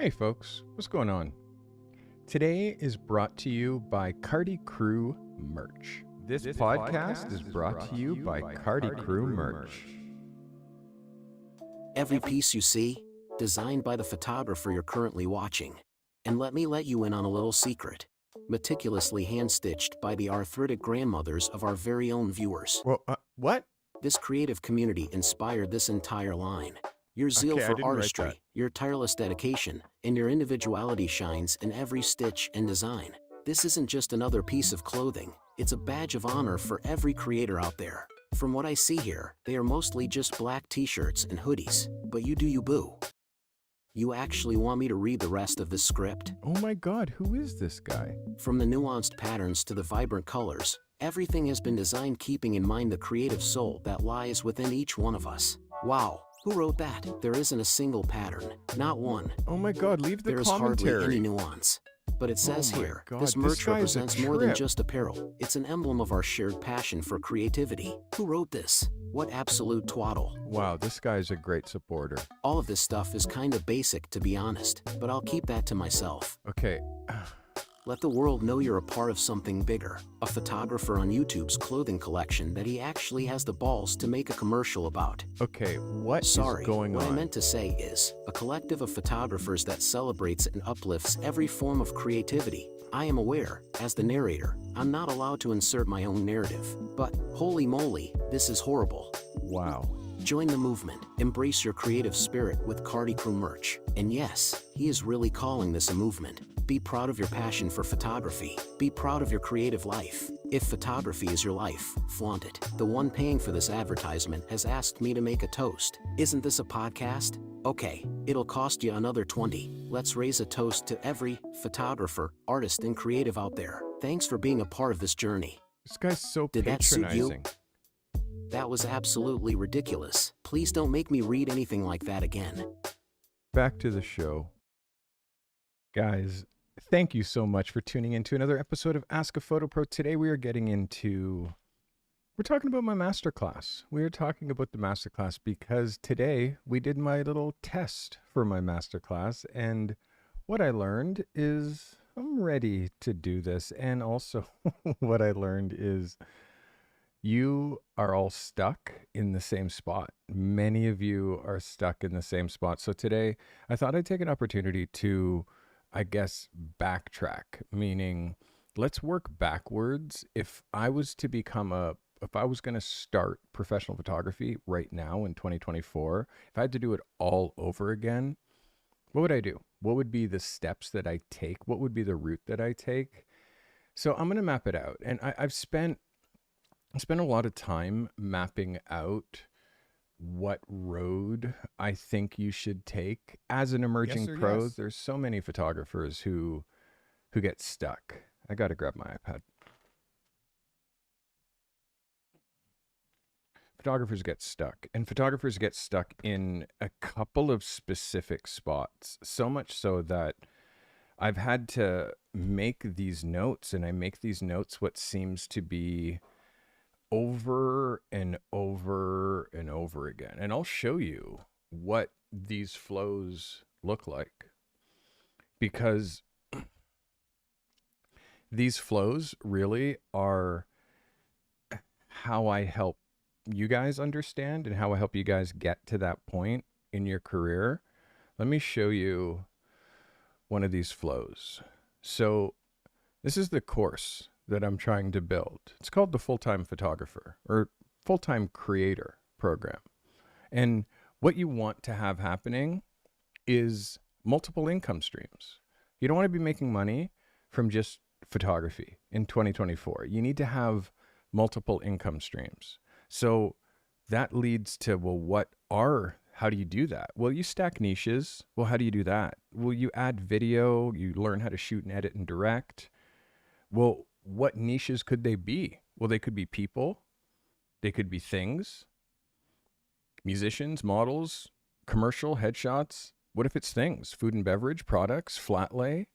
Hey folks, what's going on? Today is brought to you by Carty Crew Merch. This podcast is brought to you by Carty Crew Merch. Every piece you see, designed by the photographer you're currently watching. And let me let you in on a little secret. Meticulously hand-stitched by the arthritic grandmothers of our very own viewers. Well, what? This creative community inspired this entire line. Your zeal Okay, I for didn't write that. artistry, your tireless dedication, and your individuality shines in every stitch and design. This isn't just another piece of clothing, it's a badge of honor for every creator out there. From what I see here, they are mostly just black t-shirts and hoodies, but you do you boo. You actually want me to read the rest of this script? Oh my god, who is this guy? From the nuanced patterns to the vibrant colors, everything has been designed keeping in mind the creative soul that lies within each one of us. Wow, who wrote that? There isn't a single pattern, not one. Oh my god, leave the There is commentary. hardly any nuance. But it says Oh my here, God, this this merch guy is a represents more than trip. just apparel. It's an emblem of our shared passion for creativity. Who wrote this? What absolute twaddle. Wow, this guy's a great supporter. All of this stuff is kinda basic, to be honest, but I'll keep that to myself. Okay, Let the world know you're a part of something bigger. A photographer on YouTube's clothing collection that he actually has the balls to make a commercial about. okay, what Sorry, is going what on? I meant to say is, a collective of photographers that celebrates and uplifts every form of creativity. I am aware, as the narrator, I'm not allowed to insert my own narrative. But, holy moly, this is horrible. Wow. Join the movement, embrace your creative spirit with Carty Crew Merch. And yes, he is really calling this a movement. Be proud of your passion for photography. Be proud of your creative life. If photography is your life, flaunt it. The one paying for this advertisement has asked me to make a toast. Isn't this a podcast? Okay, it'll cost you another 20. Let's raise a toast to every photographer, artist, and creative out there. Thanks for being a part of this journey. This guy's so Did that suit you? patronizing. That was absolutely ridiculous. Please don't make me read anything like that again. Back to the show. Guys, thank you so much for tuning in to another episode of Ask a Photo Pro. Today we're talking about my masterclass. We are talking about the masterclass because today we did my little test for my masterclass, and what I learned is I'm ready to do this. And also what I learned is you are all stuck in the same spot. Many of you are stuck in the same spot. So today I thought I'd take an opportunity to, I guess, backtrack, meaning let's work backwards. If I was going to start professional photography right now in 2024, if I had to do it all over again, what would I do? What would be the steps that I take? What would be the route that I take? So I'm going to map it out. And I've spent a lot of time mapping out what road I think you should take as an emerging Yes or pro. yes? There's so many photographers who get stuck. I got to grab my iPad. Photographers get stuck, and photographers get stuck in a couple of specific spots, so much so that I've had to make these notes, and I make these notes what seems to be over and over and over again. And I'll show you what these flows look like, because these flows really are how I help you guys understand and how I help you guys get to that point in your career. Let me show you one of these flows. So this is the course that I'm trying to build. It's called the Full-Time Photographer or Full-Time Creator program. And what you want to have happening is multiple income streams. You don't want to be making money from just photography in 2024. You need to have multiple income streams. So that leads to, well, how do you do that? Well, you stack niches. Well, how do you do that? Well, you add video, you learn how to shoot and edit and direct. Well, what niches could they be? Well, they could be people, they could be things, musicians, models, commercial, headshots. What if it's things? Food and beverage, products, flat lay.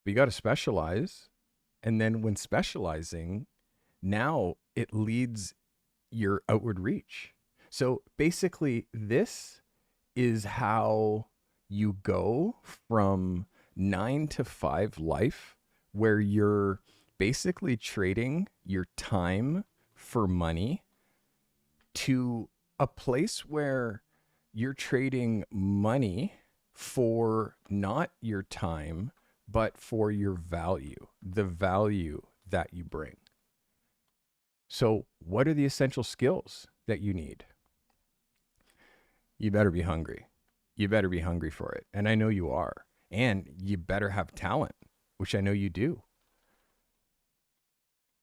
But you got to specialize. And then when specializing, now it leads your outward reach. So basically, this is how you go from 9 to 5 life where you're basically trading your time for money to a place where you're trading money for not your time, but for your value, the value that you bring. So, what are the essential skills that you need? You better be hungry. You better be hungry for it. And I know you are. And you better have talent, which I know you do.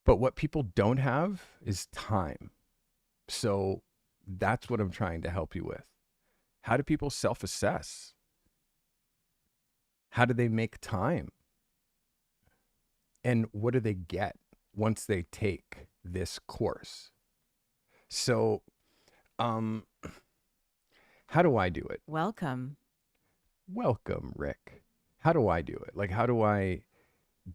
But what people don't have is time. So that's what I'm trying to help you with. How do people self-assess? How do they make time? And what do they get once they take this course? So, how do I do it? Welcome. Welcome, Rick. How do I do it? Like, how do I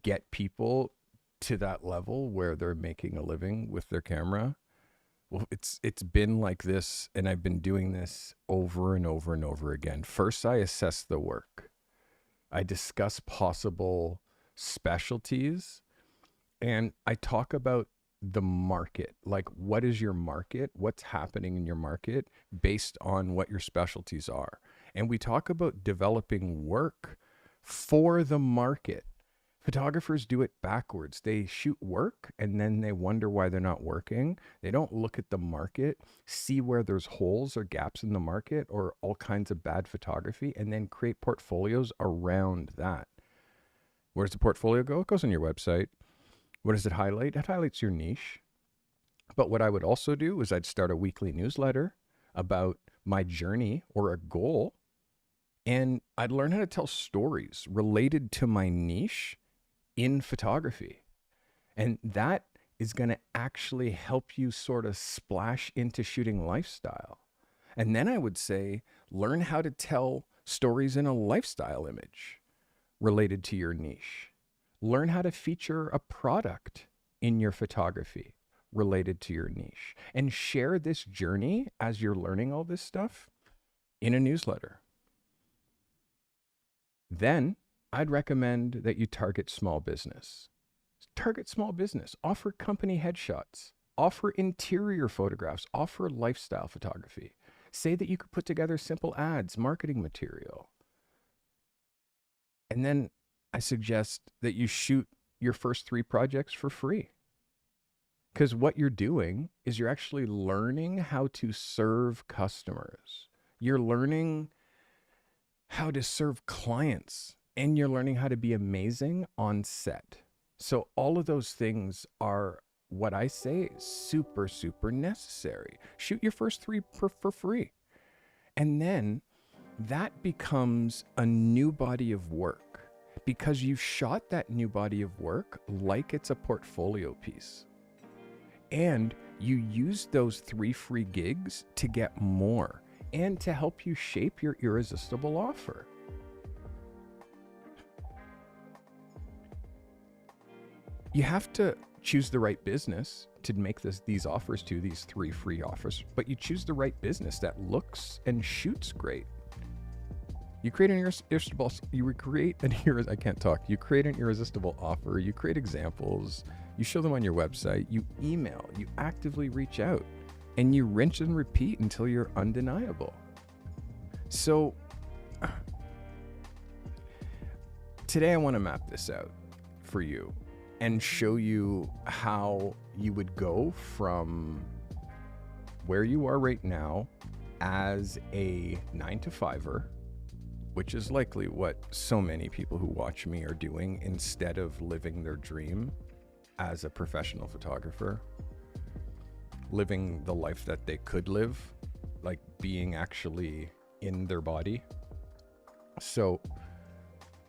get people to that level where they're making a living with their camera? Well, it's been like this, and I've been doing this over and over and over again. First, I assess the work. I discuss possible specialties, and I talk about the market. Like, what is your market? What's happening in your market based on what your specialties are? And we talk about developing work for the market. Photographers do it backwards. They shoot work and then they wonder why they're not working. They don't look at the market, see where there's holes or gaps in the market or all kinds of bad photography, and then create portfolios around that. Where does the portfolio go? It goes on your website. What does it highlight? It highlights your niche. But what I would also do is I'd start a weekly newsletter about my journey or a goal, and I'd learn how to tell stories related to my niche in photography. And that is going to actually help you sort of splash into shooting lifestyle. And then I would say, learn how to tell stories in a lifestyle image related to your niche. Learn how to feature a product in your photography related to your niche. And share this journey as you're learning all this stuff in a newsletter. Then I'd recommend that you target small business. Target small business. Offer company headshots. Offer interior photographs. Offer lifestyle photography. Say that you could put together simple ads, marketing material. And then I suggest that you shoot your first 3 projects for free. Because what you're doing is you're actually learning how to serve customers. You're learning how to serve clients, and you're learning how to be amazing on set. So all of those things are what I say is super, super necessary. Shoot your first 3 for free. And then that becomes a new body of work because you've shot that new body of work like it's a portfolio piece. And you use those 3 free gigs to get more and to help you shape your irresistible offer. You have to choose the right business to make these offers to these 3 free offers, but you choose the right business that looks and shoots great. You create an irresistible, you create an irresistible offer, you create examples, you show them on your website, you email, you actively reach out, and you rinse and repeat until you're undeniable. So today I want to map this out for you and show you how you would go from where you are right now as a 9-to-5er, which is likely what so many people who watch me are doing instead of living their dream as a professional photographer, living the life that they could live, like being actually in their body. So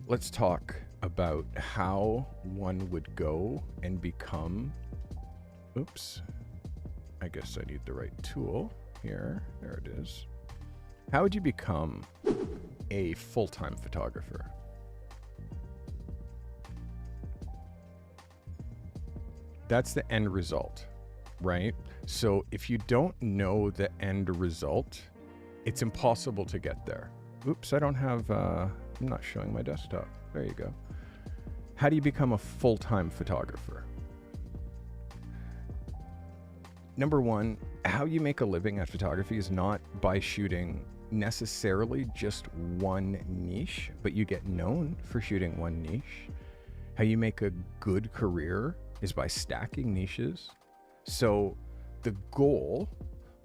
let's talk about how one would go and become, I guess I need the right tool here. There it is. How would you become a full-time photographer? That's the end result, right? So if you don't know the end result, it's impossible to get there. oops, I don't have, I'm not showing my desktop. There you go. How do you become a full-time photographer? Number one, how you make a living at photography is not by shooting necessarily just one niche, but you get known for shooting one niche. How you make a good career is by stacking niches. So the goal,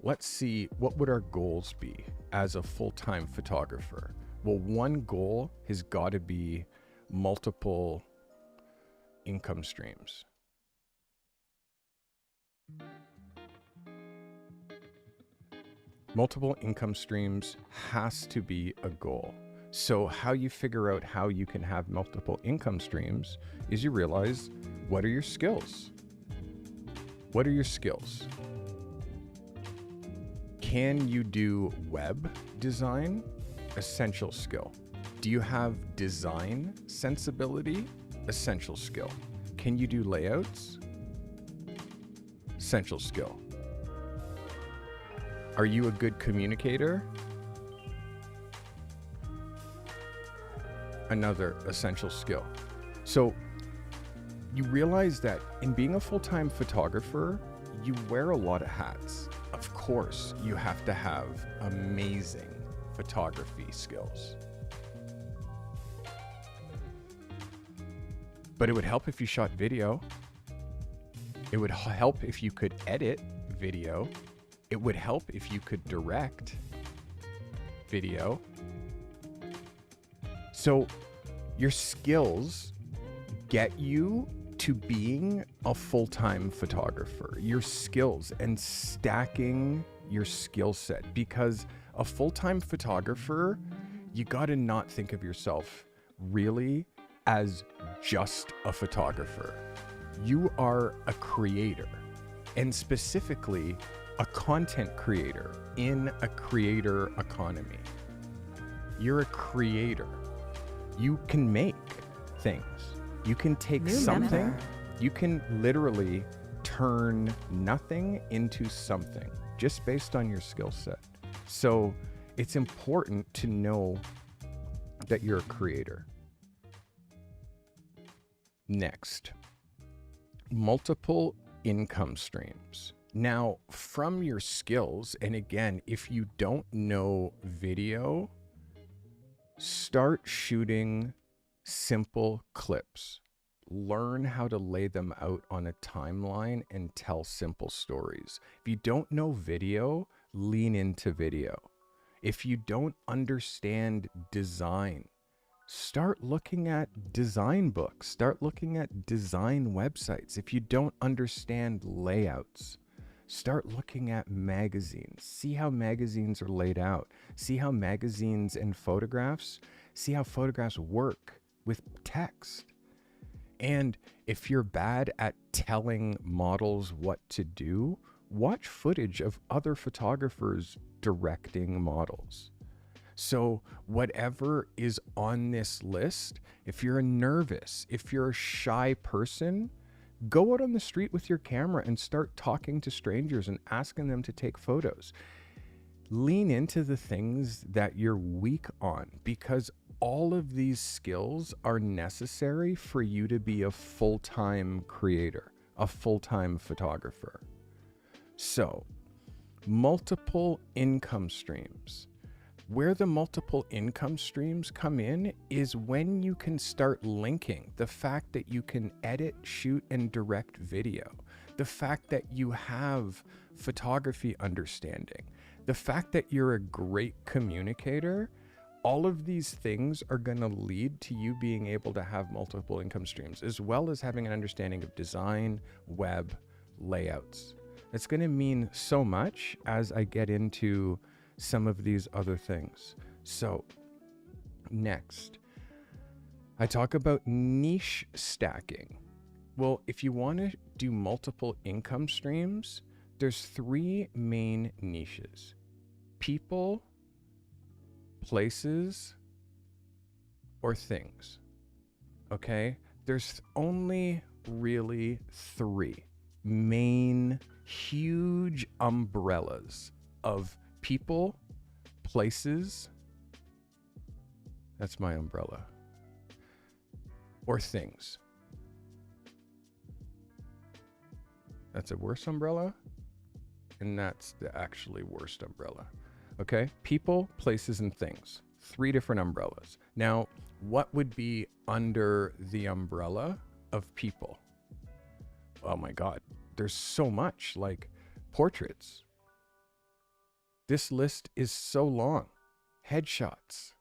let's see, what would our goals be as a full-time photographer? Well, one goal has got to be multiple income streams. Multiple income streams has to be a goal. So how you figure out how you can have multiple income streams is you realize, what are your skills? What are your skills? Can you do web design? Essential skill. Do you have design sensibility? Essential skill. Can you do layouts? Essential skill. Are you a good communicator? Another essential skill. So you realize that in being a full-time photographer, you wear a lot of hats. Of course, you have to have amazing photography skills. But it would help if you shot video. It would help if you could edit video. It would help if you could direct video. So your skills get you to being a full-time photographer. Your skills and stacking your skill set, because a full-time photographer, you got to not think of yourself really as just a photographer. You are a creator, and specifically a content creator in a creator economy. You're a creator. You can make things. You can take something, you can literally turn nothing into something just based on your skill set. So it's important to know that you're a creator. Next, multiple income streams. Now, from your skills, and again, if you don't know video, start shooting simple clips. Learn how to lay them out on a timeline and tell simple stories. If you don't know video, lean into video. If you don't understand design, start looking at design books. Start looking at design websites. If you don't understand layouts, start looking at magazines. See how magazines are laid out. See how magazines and photographs, see how photographs work with text. And if you're bad at telling models what to do, watch footage of other photographers directing models. So whatever is on this list, if you're nervous, if you're a shy person, go out on the street with your camera and start talking to strangers and asking them to take photos. Lean into the things that you're weak on, because all of these skills are necessary for you to be a full-time creator, a full-time photographer. So, multiple income streams. Where the multiple income streams come in is when you can start linking the fact that you can edit, shoot, and direct video, the fact that you have photography understanding, the fact that you're a great communicator. All of these things are going to lead to you being able to have multiple income streams, as well as having an understanding of design, web, layouts. It's going to mean so much as I get into some of these other things. So next, I talk about niche stacking. Well, if you want to do multiple income streams, there's three main niches: people, places, or things. Okay? There's only really three main huge umbrellas of people, places, That's my umbrella. Or things. That's a worse umbrella. And that's the actually worst umbrella. Okay? People, places, and things. 3 different umbrellas. Now, what would be under the umbrella of people? Oh my God. There's so much, like portraits. This list is so long. Headshots.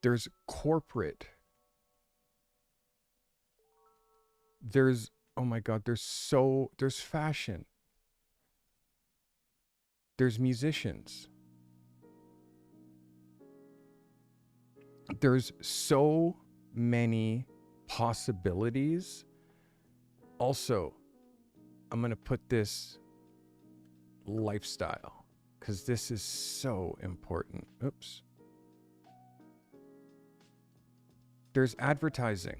There's corporate. There's, oh my God, there's fashion. There's musicians. There's so many possibilities. Also, I'm going to put this lifestyle because this is so important. Oops. There's advertising.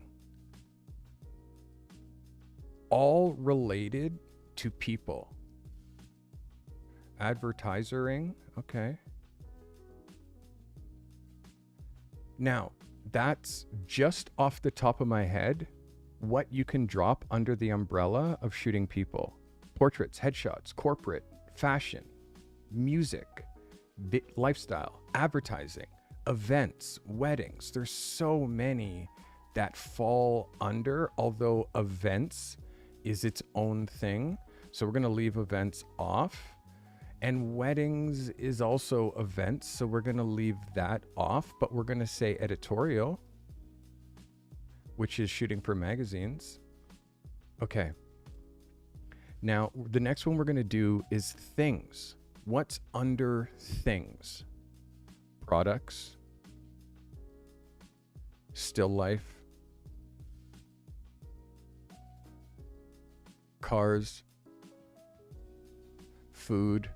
All related to people. Advertisering. Okay. Now, that's just off the top of my head what you can drop under the umbrella of shooting people. Portraits, headshots, corporate, fashion, music, lifestyle, advertising, events, weddings. There's so many that fall under, although events is its own thing. So we're going to leave events off. And weddings is also events, so we're going to leave that off, but we're going to say editorial, which is shooting for magazines. Okay. Now, the next one we're going to do is things. What's under things? Products, still life, cars, food.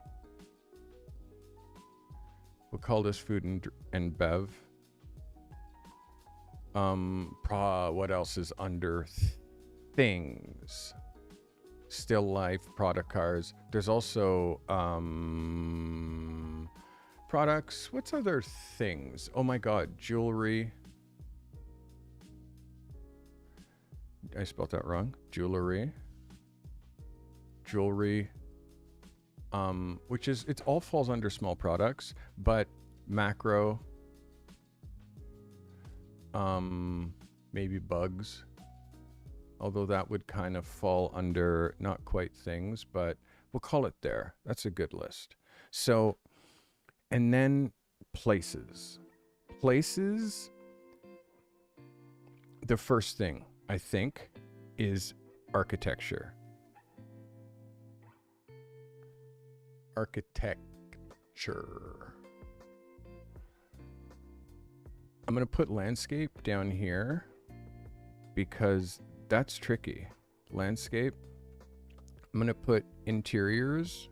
We'll call this food and bev. What else is under things? Still life, product, cars. There's also products. What's other things? Oh my God, jewelry. I spelled that wrong. Jewelry. Which is, it all falls under small products, but macro, maybe bugs, although that would kind of fall under not quite things, but we'll call it there. That's a good list. So, and then places. Places, the first thing I think is architecture. Architecture. I'm going to put landscape down here because that's tricky. Landscape. I'm going to put interiors.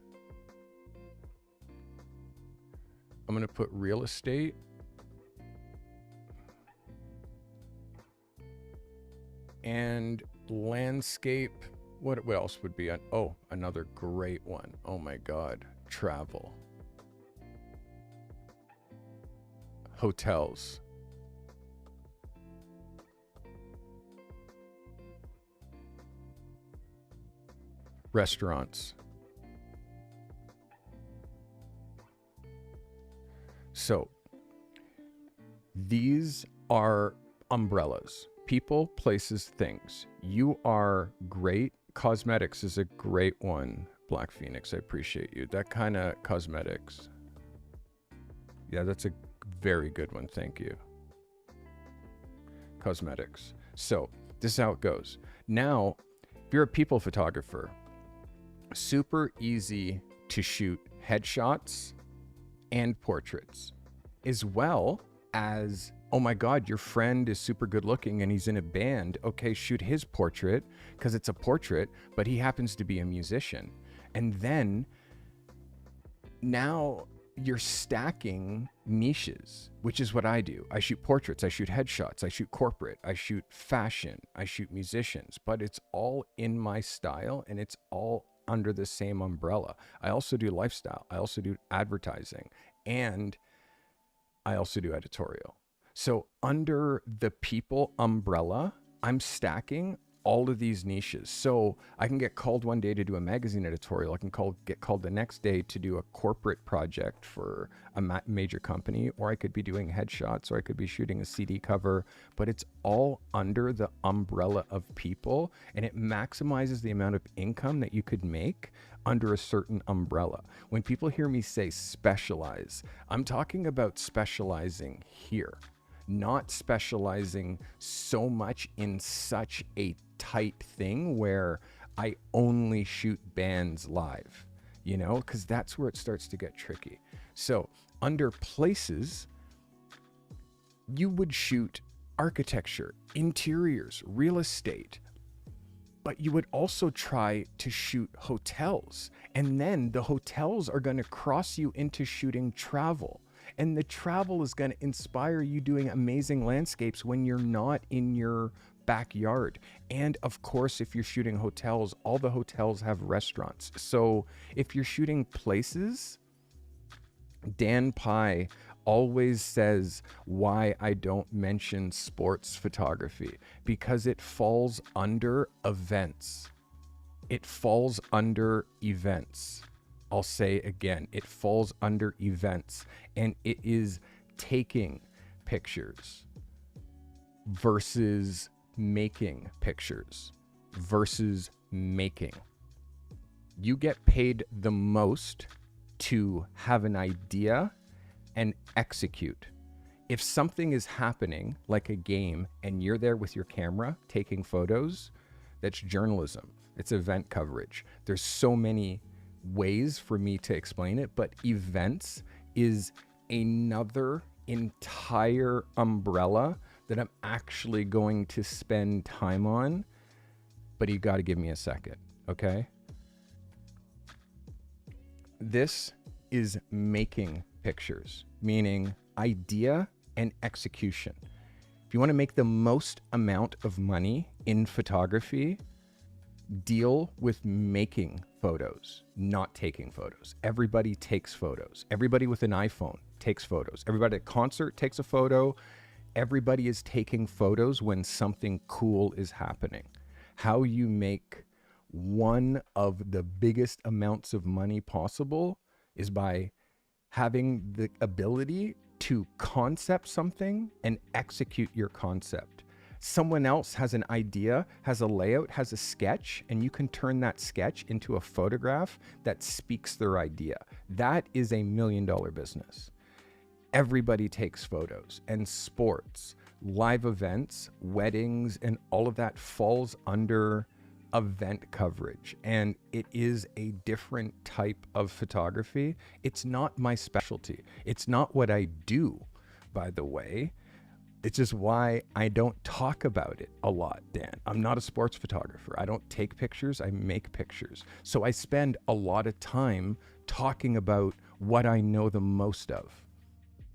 I'm going to put real estate. And landscape. What else would be on? Oh, another great one. Oh my God. Travel. Hotels. Restaurants. So these are umbrellas. People, places, things. You are great. Cosmetics is a great one. Black Phoenix, I appreciate you. That kind of cosmetics. Yeah, that's a very good one. Thank you. Cosmetics. So this is how it goes. Now, if you're a people photographer, super easy to shoot headshots and portraits, as well as, oh my God, your friend is super good looking and he's in a band. Okay, shoot his portrait because it's a portrait, but he happens to be a musician. And then now you're stacking niches, which is what I do. I shoot portraits, I shoot headshots, I shoot corporate, I shoot fashion, I shoot musicians, but it's all in my style and it's all under the same umbrella. I also do lifestyle. I also do advertising. And I also do editorial. So under the people umbrella, I'm stacking all of these niches. So I can get called one day to do a magazine editorial. I can get called the next day to do a corporate project for a major company, or I could be doing headshots, or I could be shooting a CD cover, but it's all under the umbrella of people, and it maximizes the amount of income that you could make under a certain umbrella. When people hear me say specialize, I'm talking about specializing here, not specializing so much in such a tight thing where I only shoot bands live, you know, because that's where it starts to get tricky. So under places, you would shoot architecture, interiors, real estate, but you would also try to shoot hotels. And then the hotels are going to cross you into shooting travel. And the travel is going to inspire you doing amazing landscapes when you're not in your backyard. And of course, if you're shooting hotels, all the hotels have restaurants. So if you're shooting places, Dan Pye always says why I don't mention sports photography, because it falls under events. It falls under events. I'll say again, it falls under events, and it is taking pictures versus making pictures versus making. You get paid the most to have an idea and execute. If something is happening, like a game, and you're there with your camera taking photos, that's journalism. It's event coverage. There's so many ways for me to explain it, but events is another entire umbrella that I'm actually going to spend time on, but you got to give me a second, okay? This is making pictures, meaning idea and execution. If you want to make the most amount of money in photography, deal with making photos, not taking photos. Everybody takes photos. Everybody with an iPhone takes photos. Everybody at a concert takes a photo. Everybody is taking photos when something cool is happening. How you make one of the biggest amounts of money possible is by having the ability to concept something and execute your concept. Someone else has an idea, has a layout, has a sketch, and you can turn that sketch into a photograph that speaks their idea. That is $1 million business. Everybody takes photos, and sports, live events, weddings, and all of that falls under event coverage, and it is a different type of photography. It's not my specialty. It's not what I do, by the way. It's just why I don't talk about it a lot, Dan. I'm not a sports photographer. I don't take pictures, I make pictures. So I spend a lot of time talking about what I know the most of.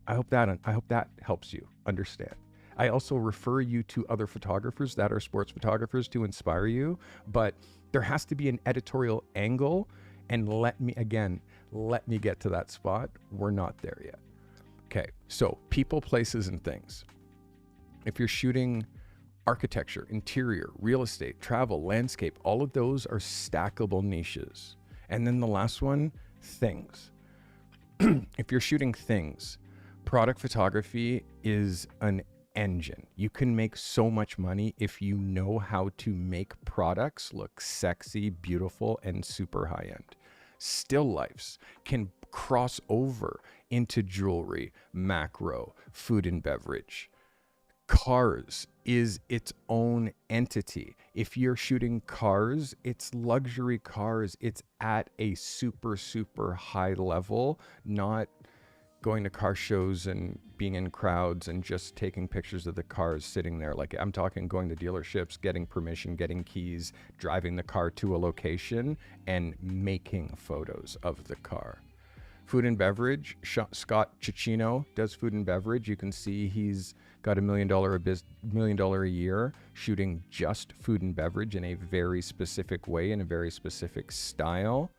I hope that helps you understand. I also refer you to other photographers that are sports photographers to inspire you, but there has to be an editorial angle, and let me get to that spot. We're not there yet. Okay, so people, places, and things. If you're shooting architecture, interior, real estate, travel, landscape, all of those are stackable niches. And then the last one, things. If you're shooting things, product photography is an engine. You can make so much money if you know how to make products look sexy, beautiful, and super high end. Still lifes can cross over into jewelry, macro, food and beverage. Cars is its own entity. If you're shooting cars, it's luxury cars. It's at a super, super high level, not going to car shows and being in crowds and just taking pictures of the cars sitting there. Like, I'm talking going to dealerships, getting permission, getting keys, driving the car to a location and making photos of the car. Food and beverage, Scott Cicchino does food and beverage. You can see he's got $1 million a year shooting just food and beverage in a very specific way, in a very specific style.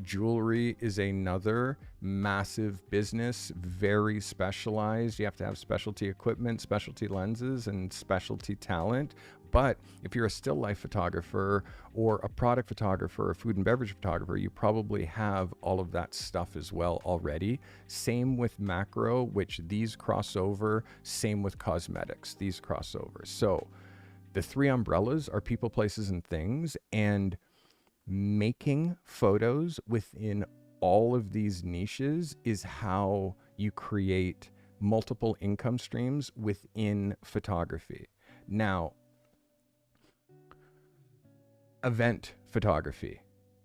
Jewelry is another massive business, very specialized. You have to have specialty equipment, specialty lenses, and specialty talent. But if you're a still life photographer or a product photographer, a food and beverage photographer, you probably have all of that stuff as well already. Same with macro, which these cross over. Same with cosmetics, these cross over. So the three umbrellas are people, places, and things. And making photos within all of these niches is how you create multiple income streams within photography. Now, event photography.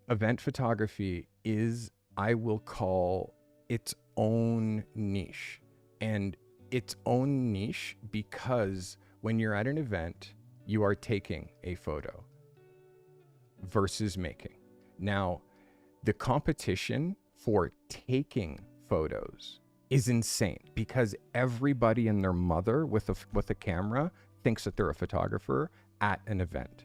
Event photography is, I will call, its own niche. And its own niche because when you're at an event, you are taking a photo versus making. Now, the competition for taking photos is insane because everybody and their mother with a camera thinks that they're a photographer at an event.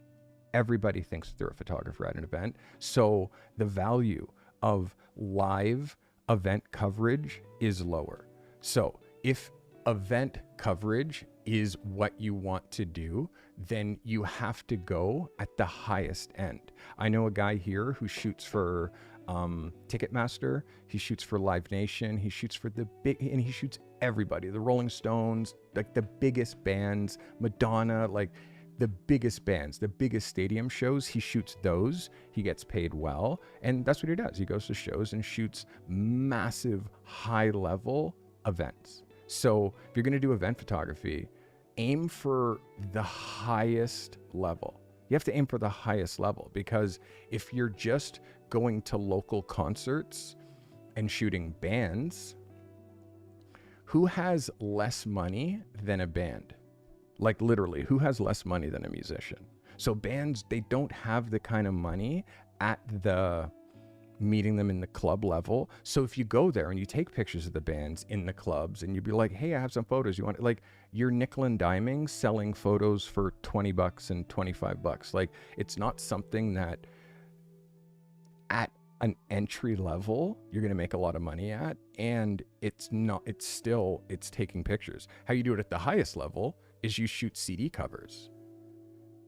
Everybody thinks that they're a photographer at an event. So the value of live event coverage is lower. So if event coverage is what you want to do, then you have to go at the highest end. I know a guy here who shoots for Ticketmaster, he shoots for Live Nation, he shoots for the big, and he shoots everybody, the Rolling Stones, like the biggest bands, Madonna, like the biggest bands, the biggest stadium shows, he shoots those. He gets paid well, and that's what he does. He goes to shows and shoots massive high level events. So if you're going to do event photography, aim for the highest level. You have to aim for the highest level, because if you're just going to local concerts and shooting bands, who has less money than a band? Like literally, who has less money than a musician? So bands, they don't have the kind of money at the meeting them in the club level. So if you go there and you take pictures of the bands in the clubs and you'd be like, hey, I have some photos. You want, like, you're nickel and diming selling photos for $20 and $25. Like, it's not something that at an entry level you're going to make a lot of money at. And it's taking pictures. How you do it at the highest level is you shoot CD covers.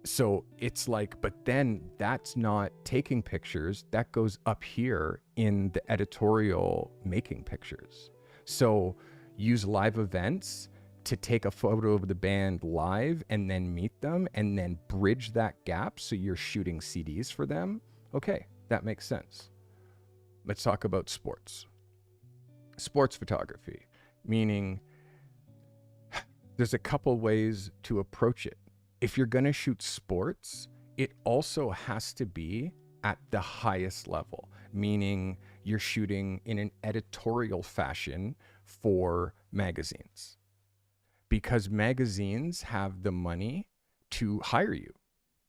So it's like, but then that's not taking pictures, that goes up here in the editorial making pictures. So use live events to take a photo of the band live and then meet them and then bridge that gap so you're shooting CDs for them. Okay, that makes sense. Let's talk about sports. Sports photography, meaning there's a couple ways to approach it. If you're going to shoot sports, it also has to be at the highest level, meaning you're shooting in an editorial fashion for magazines, because magazines have the money to hire you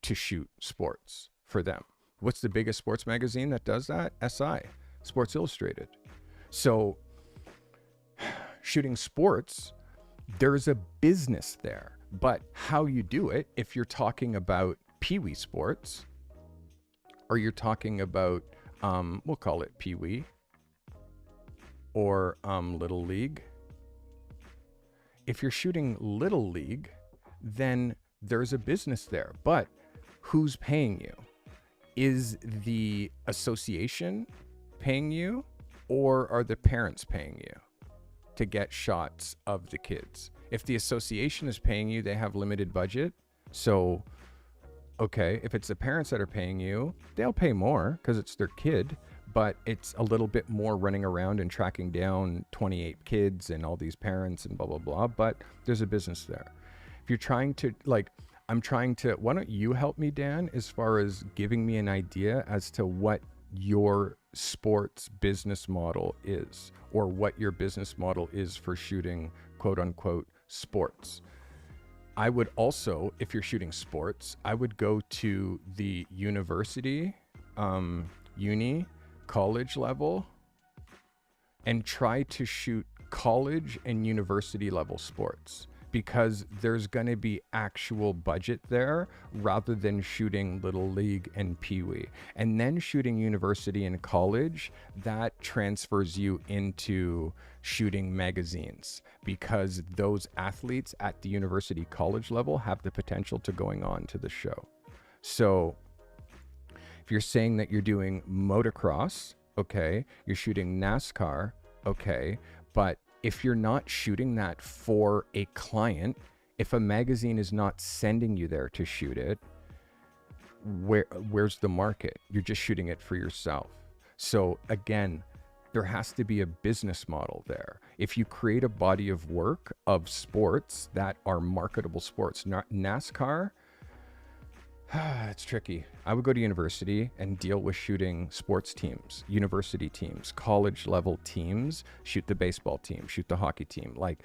to shoot sports for them. What's the biggest sports magazine that does that? SI, Sports Illustrated. So shooting sports, there's a business there. But how you do it, if you're talking about Pee-wee sports, or you're talking about, we'll call it Pee-wee, or Little League. If you're shooting Little League, then there's a business there. But who's paying you? Is the association paying you, or are the parents paying you to get shots of the kids? If the association is paying you, they have limited budget. So, okay, if it's the parents that are paying you, they'll pay more because it's their kid, but it's a little bit more running around and tracking down 28 kids and all these parents and blah, blah, blah. But there's a business there. If you're trying to, like, why don't you help me, Dan, as far as giving me an idea as to what your sports business model is, or what your business model is for shooting quote unquote sports. I would also, if you're shooting sports, I would go to the university, college level, and try to shoot college and university level sports, because there's going to be actual budget there rather than shooting little league and peewee. And then shooting university and college, that transfers you into shooting magazines, because those athletes at the university college level have the potential to going on to the show. So if you're saying that you're doing motocross, okay, you're shooting NASCAR, okay, but if you're not shooting that for a client, if a magazine is not sending you there to shoot it, where's the market? You're just shooting it for yourself. So again, there has to be a business model there. If you create a body of work of sports that are marketable sports, not NASCAR, it's tricky. I would go to university and deal with shooting sports teams, university teams, college level teams, shoot the baseball team, shoot the hockey team, like,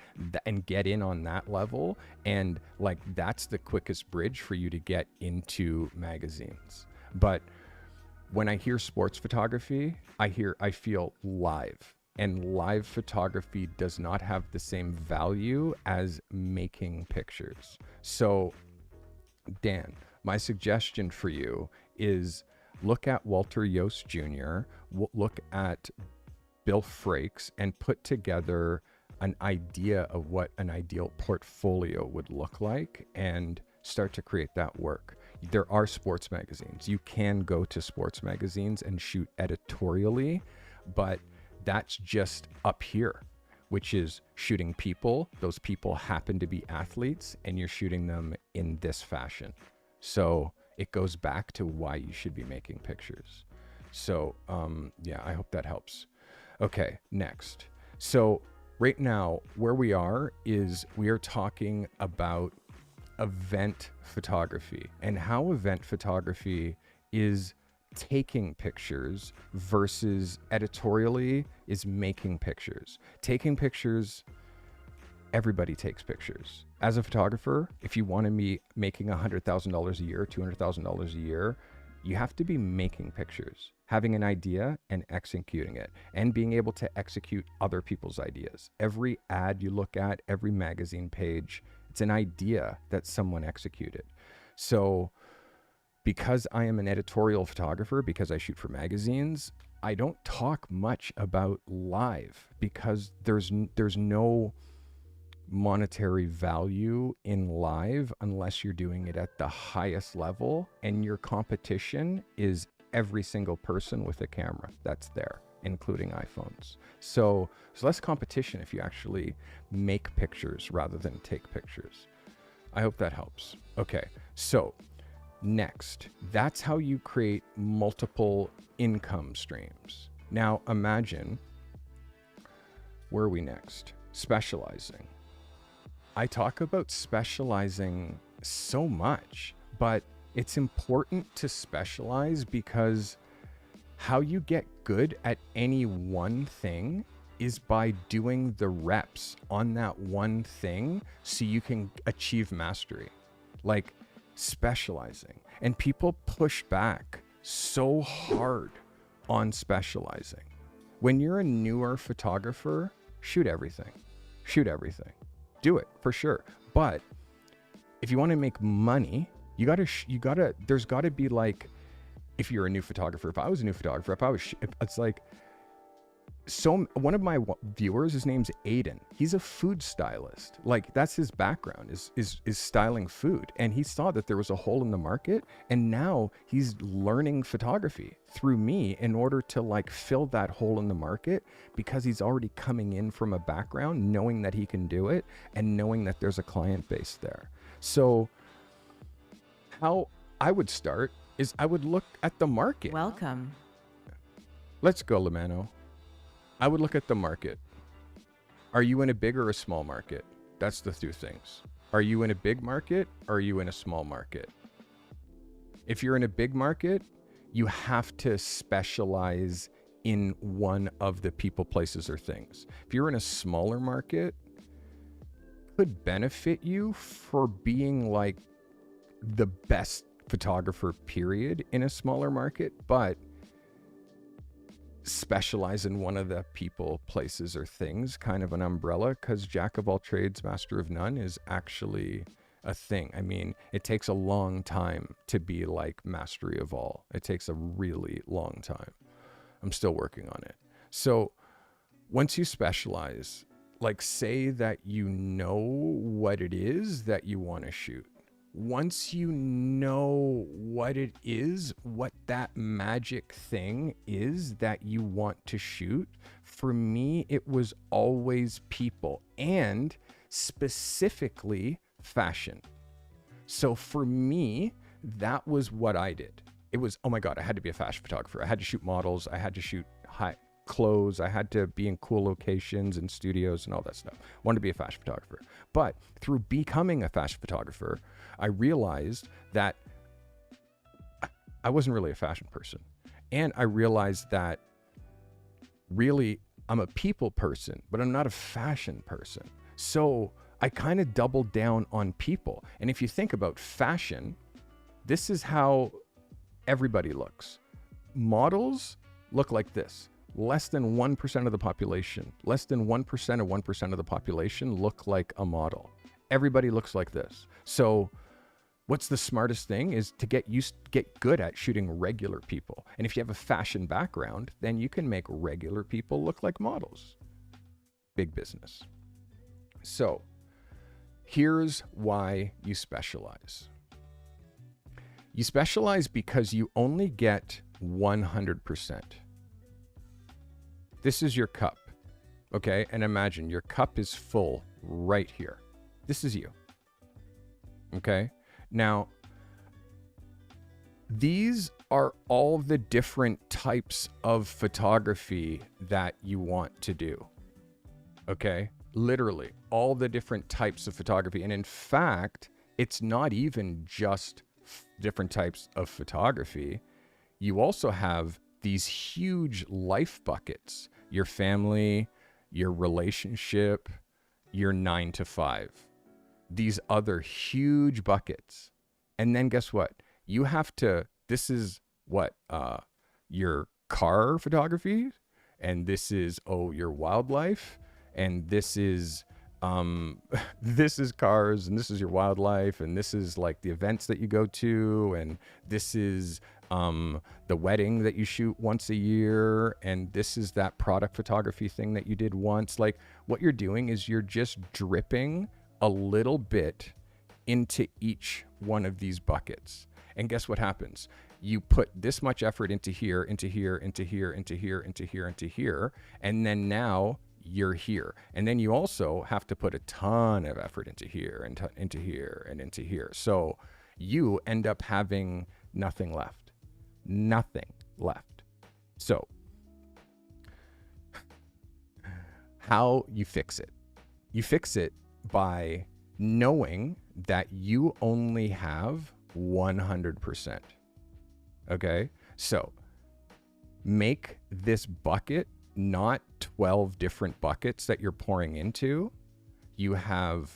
and get in on that level. And like, that's the quickest bridge for you to get into magazines. But when I hear sports photography, I feel live, and live photography does not have the same value as making pictures. So Dan, my suggestion for you is look at Walter Yost Jr., look at Bill Frakes, and put together an idea of what an ideal portfolio would look like and start to create that work. There are sports magazines. You can go to sports magazines and shoot editorially, but that's just up here, which is shooting people. Those people happen to be athletes, and you're shooting them in this fashion. So it goes back to why you should be making pictures. So yeah, I hope that helps. Okay, next. So right now, where we are is we are talking about event photography and how event photography is taking pictures versus editorially is making pictures. Taking pictures, everybody takes pictures. As a photographer, if you want to be making $100,000 a year, $200,000 a year, you have to be making pictures, having an idea and executing it, and being able to execute other people's ideas. Every ad you look at, every magazine page, it's an idea that someone executed. So because I am an editorial photographer, because I shoot for magazines, I don't talk much about live because there's no monetary value in live unless you're doing it at the highest level, and your competition is every single person with a camera that's there, including iPhones. So there's less competition if you actually make pictures rather than take pictures. I hope that helps. Okay, so next, that's how you create multiple income streams. Now imagine, where are we next? Specializing. I talk about specializing so much, but it's important to specialize because how you get good at any one thing is by doing the reps on that one thing so you can achieve mastery, like specializing. And people push back so hard on specializing. When you're a newer photographer, shoot everything. Shoot everything. Do it for sure. But if you want to make money, there's gotta be like, if you're a new photographer, if I was a new photographer, it's like, so one of my viewers, his name's Aiden. He's a food stylist. Like, that's his background is styling food. And he saw that there was a hole in the market, and now he's learning photography through me in order to like fill that hole in the market, because he's already coming in from a background knowing that he can do it and knowing that there's a client base there. So how I would start is I would look at the market. Welcome. Let's go, Lamano. I would look at the market. Are you in a big or a small market? That's the two things. Are you in a big market or are you in a small market? If you're in a big market, you have to specialize in one of the people, places, or things. If you're in a smaller market, it could benefit you for being like the best photographer, period, in a smaller market, but specialize in one of the people, places, or things, kind of an umbrella, because jack of all trades, master of none is actually a thing. I mean, it takes a long time to be like mastery of all. It takes a really long time. I'm still working on it. So once you specialize, like say that you know what it is that you want to shoot. Once you know what it is, what that magic thing is that you want to shoot, for me, it was always people, and specifically fashion. So for me, that was what I did. It was, oh my God, I had to be a fashion photographer. I had to shoot models. I had to shoot high clothes. I had to be in cool locations and studios and all that stuff. Wanted to be a fashion photographer. But through becoming a fashion photographer, I realized that I wasn't really a fashion person. And I realized that really I'm a people person, but I'm not a fashion person. So I kind of doubled down on people. And if you think about fashion, this is how everybody looks. Models look like this. Less than 1% of the population, less than 1% of 1% of the population look like a model. Everybody looks like this. So what's the smartest thing is to get good at shooting regular people. And if you have a fashion background, then you can make regular people look like models. Big business. So here's why you specialize. You specialize because you only get 100%. This is your cup, okay? And imagine your cup is full right here. This is you, okay? Now, these are all the different types of photography that you want to do, okay? Literally, all the different types of photography. And in fact, it's not even just different types of photography. You also have these huge life buckets, your family, your relationship, your 9 to 5, these other huge buckets. And then guess what? You have to, this is what, your car photography, and this is, your wildlife, and this is, this is cars, and this is your wildlife, and this is like the events that you go to, and this is the wedding that you shoot once a year, and this is that product photography thing that you did once. Like what you're doing is you're just dripping a little bit into each one of these buckets. And guess what happens? You put this much effort into here, into here, into here, into here, into here, into here, and then now you're here. And then you also have to put a ton of effort into here, and into here, and into here. So you end up having nothing left. Nothing left. So how you fix it? You fix it by knowing that you only have 100%. Okay? So make this bucket not 12 different buckets that you're pouring into. You have,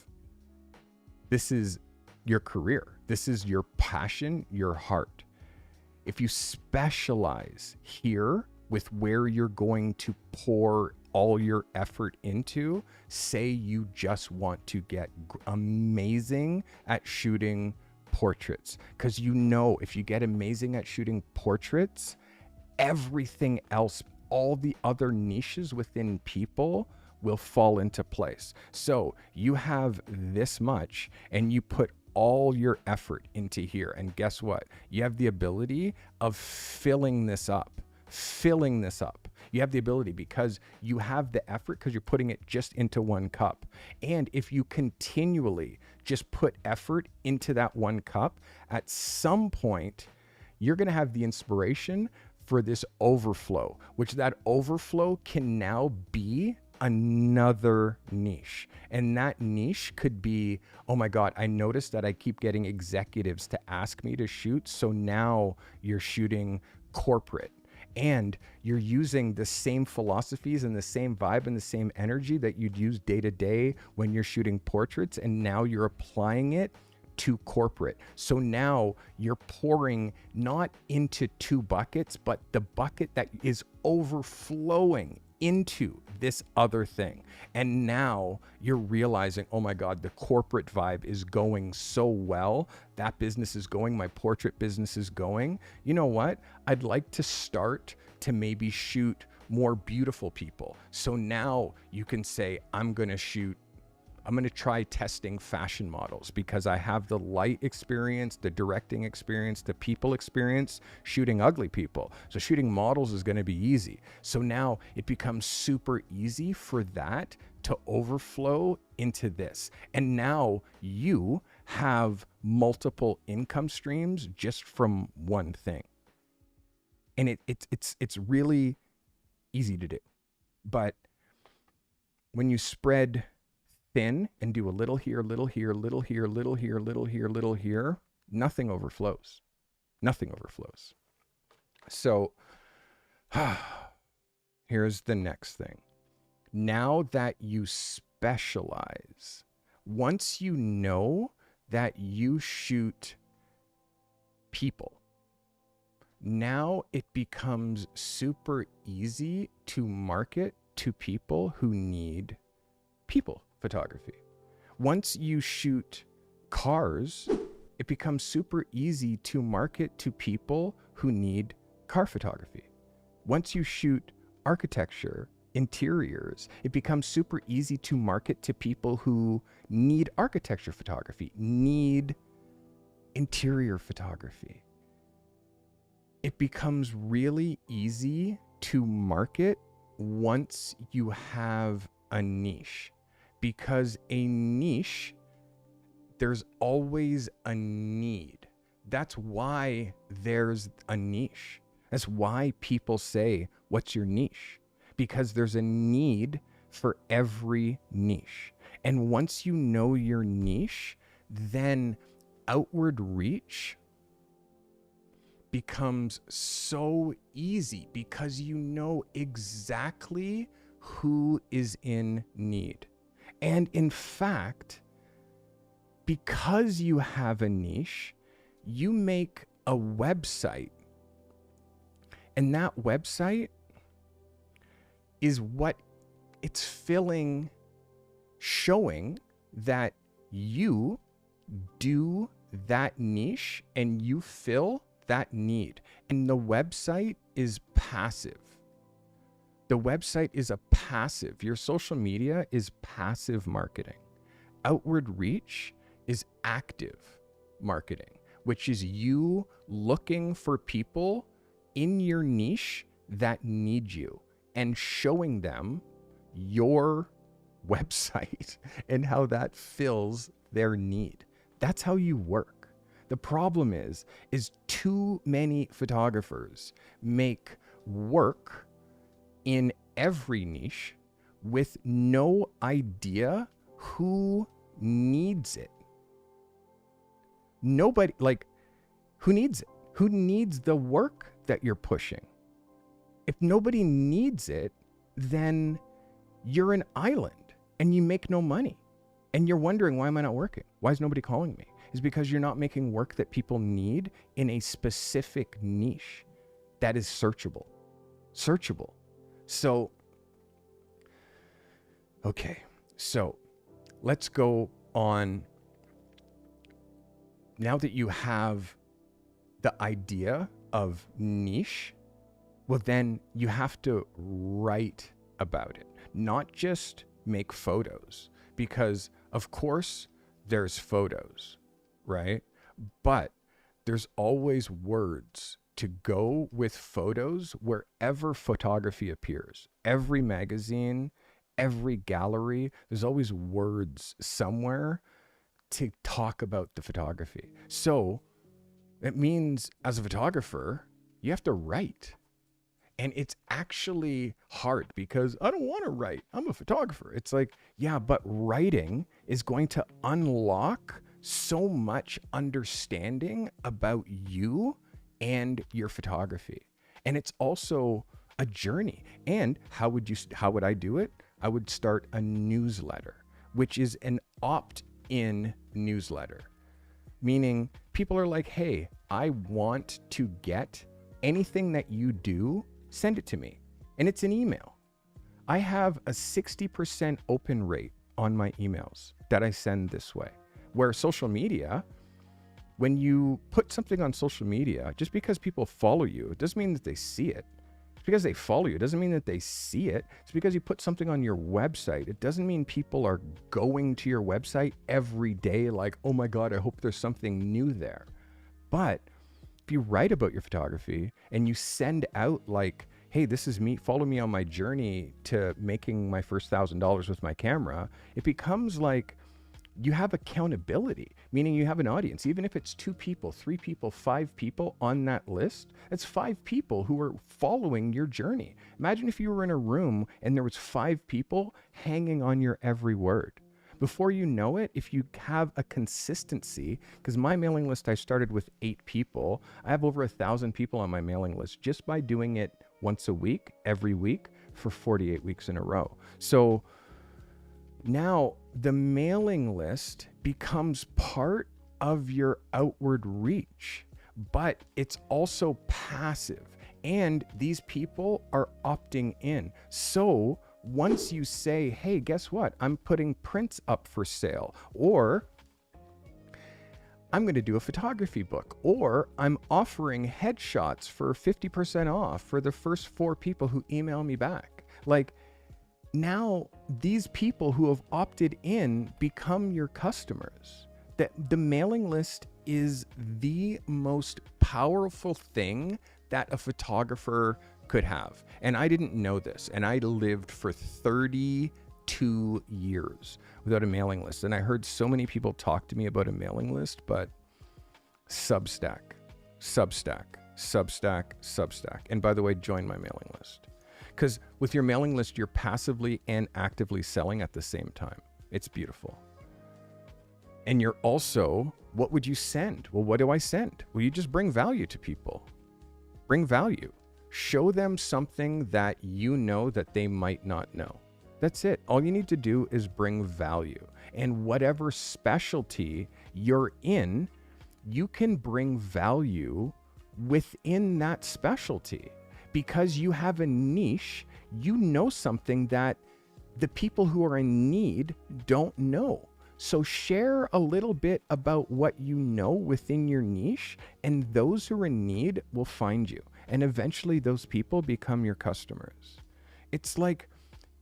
this is your career. This is your passion, your heart. If you specialize here with where you're going to pour all your effort into, say you just want to get amazing at shooting portraits, because you know if you get amazing at shooting portraits, everything else, all the other niches within people will fall into place. So you have this much and you put all your effort into here. And guess what? You have the ability of filling this up. You have the ability because you have the effort, because you're putting it just into one cup. And if you continually just put effort into that one cup, at some point, you're going to have the inspiration for this overflow, which that overflow can now be another niche. And that niche could be, oh my God, I noticed that I keep getting executives to ask me to shoot. So now you're shooting corporate and you're using the same philosophies and the same vibe and the same energy that you'd use day to day when you're shooting portraits. And now you're applying it to corporate. So now you're pouring not into two buckets, but the bucket that is overflowing into this other thing. And now you're realizing, oh my God, the corporate vibe is going so well. That business is going, my portrait business is going. You know what? I'd like to start to maybe shoot more beautiful people. So now you can say, I'm going to try testing fashion models because I have the light experience, the directing experience, the people experience, shooting ugly people. So shooting models is going to be easy. So now it becomes super easy for that to overflow into this. And now you have multiple income streams just from one thing. And it's really easy to do. But when you spread thin and do a little here, little here, little here, little here, little here, little here, nothing overflows. Nothing overflows. So here's the next thing. Now that you specialize, once you know that you shoot people, now it becomes super easy to market to people who need people photography. Once you shoot cars, it becomes super easy to market to people who need car photography. Once you shoot architecture, interiors, it becomes super easy to market to people who need architecture photography, need interior photography. It becomes really easy to market once you have a niche, because a niche, there's always a need. That's why there's a niche. That's why people say, what's your niche? Because there's a need for every niche. And once you know your niche, then outward reach becomes so easy because you know exactly who is in need. And in fact, because you have a niche, you make a website. And that website is what it's filling, showing that you do that niche and you fill that need. And the website is passive. The website is a passive. Your social media is passive marketing. Outward reach is active marketing, which is you looking for people in your niche that need you and showing them your website and how that fills their need. That's how you work. The problem is too many photographers make work in every niche with no idea who needs it. Nobody, like, who needs it? Who needs the work that you're pushing? If nobody needs it, then you're an island and you make no money. And you're wondering, why am I not working? Why is nobody calling me? It's because you're not making work that people need in a specific niche that is searchable. Searchable. So, okay. So let's go on. Now that you have the idea of niche, well, then you have to write about it, not just make photos, because of course there's photos, right? But there's always words to go with photos wherever photography appears. Every magazine, every gallery, there's always words somewhere to talk about the photography. So it means as a photographer, you have to write. And it's actually hard because I don't want to write. I'm a photographer. It's like, yeah, but writing is going to unlock so much understanding about you and your photography. And it's also a journey. And how would I do it? I would start a newsletter, which is an opt-in newsletter. meaning people are like, hey, I want to get anything that you do, send it to me. And it's an email. I have a 60% open rate on my emails that I send this way. Where social media, when you put something on social media, just because people follow you, it doesn't mean that they see it. Just because they follow you, it doesn't mean that they see it. It's because you put something on your website. It doesn't mean people are going to your website every day like, oh my God, I hope there's something new there. But if you write about your photography and you send out like, hey, this is me, follow me on my journey to making my first $1,000 with my camera, it becomes like you have accountability, meaning you have an audience. Even if it's 2 people, 3 people, 5 people on that list, it's 5 people who are following your journey. Imagine if you were in a room and there was 5 people hanging on your every word. Before you know it, if you have a consistency, because my mailing list, I started with 8 people. I have over 1,000 people on my mailing list just by doing it once a week, every week for 48 weeks in a row. So now the mailing list becomes part of your outward reach, but it's also passive. And these people are opting in. So once you say, hey, guess what? I'm putting prints up for sale, or I'm going to do a photography book, or I'm offering headshots for 50% off for the first 4 people who email me back. Like, now these people who have opted in become your customers. The mailing list is the most powerful thing that a photographer could have. And I didn't know this. And I lived for 32 years without a mailing list. And I heard so many people talk to me about a mailing list, but Substack. And by the way, join my mailing list. Because with your mailing list, you're passively and actively selling at the same time. It's beautiful. And you're also, what would you send? Well, what do I send? Well, you just bring value to people. Bring value. Show them something that you know that they might not know. That's it. All you need to do is bring value. And whatever specialty you're in, you can bring value within that specialty. Because you have a niche, you know something that the people who are in need don't know. So share a little bit about what you know within your niche, and those who are in need will find you. And eventually those people become your customers. It's like,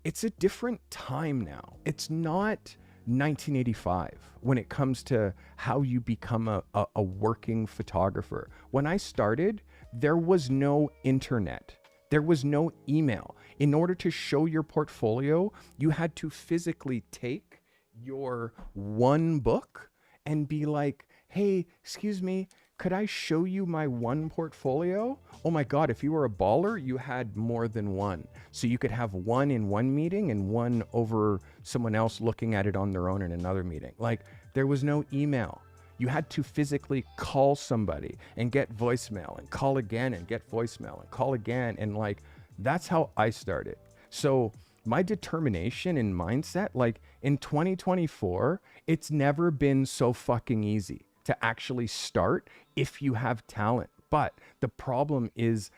it's a different time now. It's not 1985 when it comes to how you become a working photographer. When I started, there was no internet. There was no email. In order to show your portfolio, you had to physically take your one book and be like, hey, excuse me, could I show you my one portfolio? Oh my God, if you were a baller, you had more than one. So you could have one in one meeting and one over someone else looking at it on their own in another meeting. Like, there was no email. You had to physically call somebody and get voicemail and call again and get voicemail and call again. And like, that's how I started. So my determination and mindset, like in 2024, it's never been so fucking easy to actually start if you have talent. But the problem is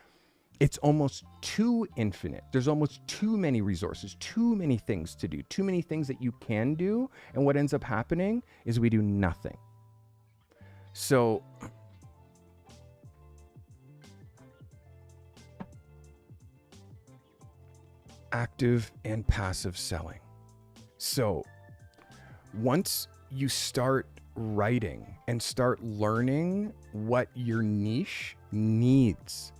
it's almost too infinite. There's almost too many resources, too many things to do, too many things that you can do. And what ends up happening is we do nothing. So active and passive selling. So once you start writing and start learning what your niche needs,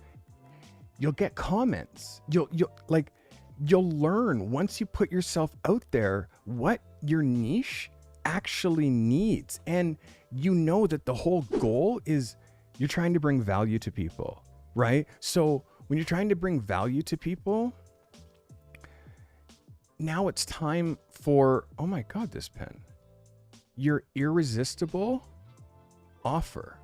you'll get comments. You'll learn once you put yourself out there what your niche actually needs. And you know that the whole goal is you're trying to bring value to people, right? So when you're trying to bring value to people, now it's time for, oh my God, this pen, your irresistible offer.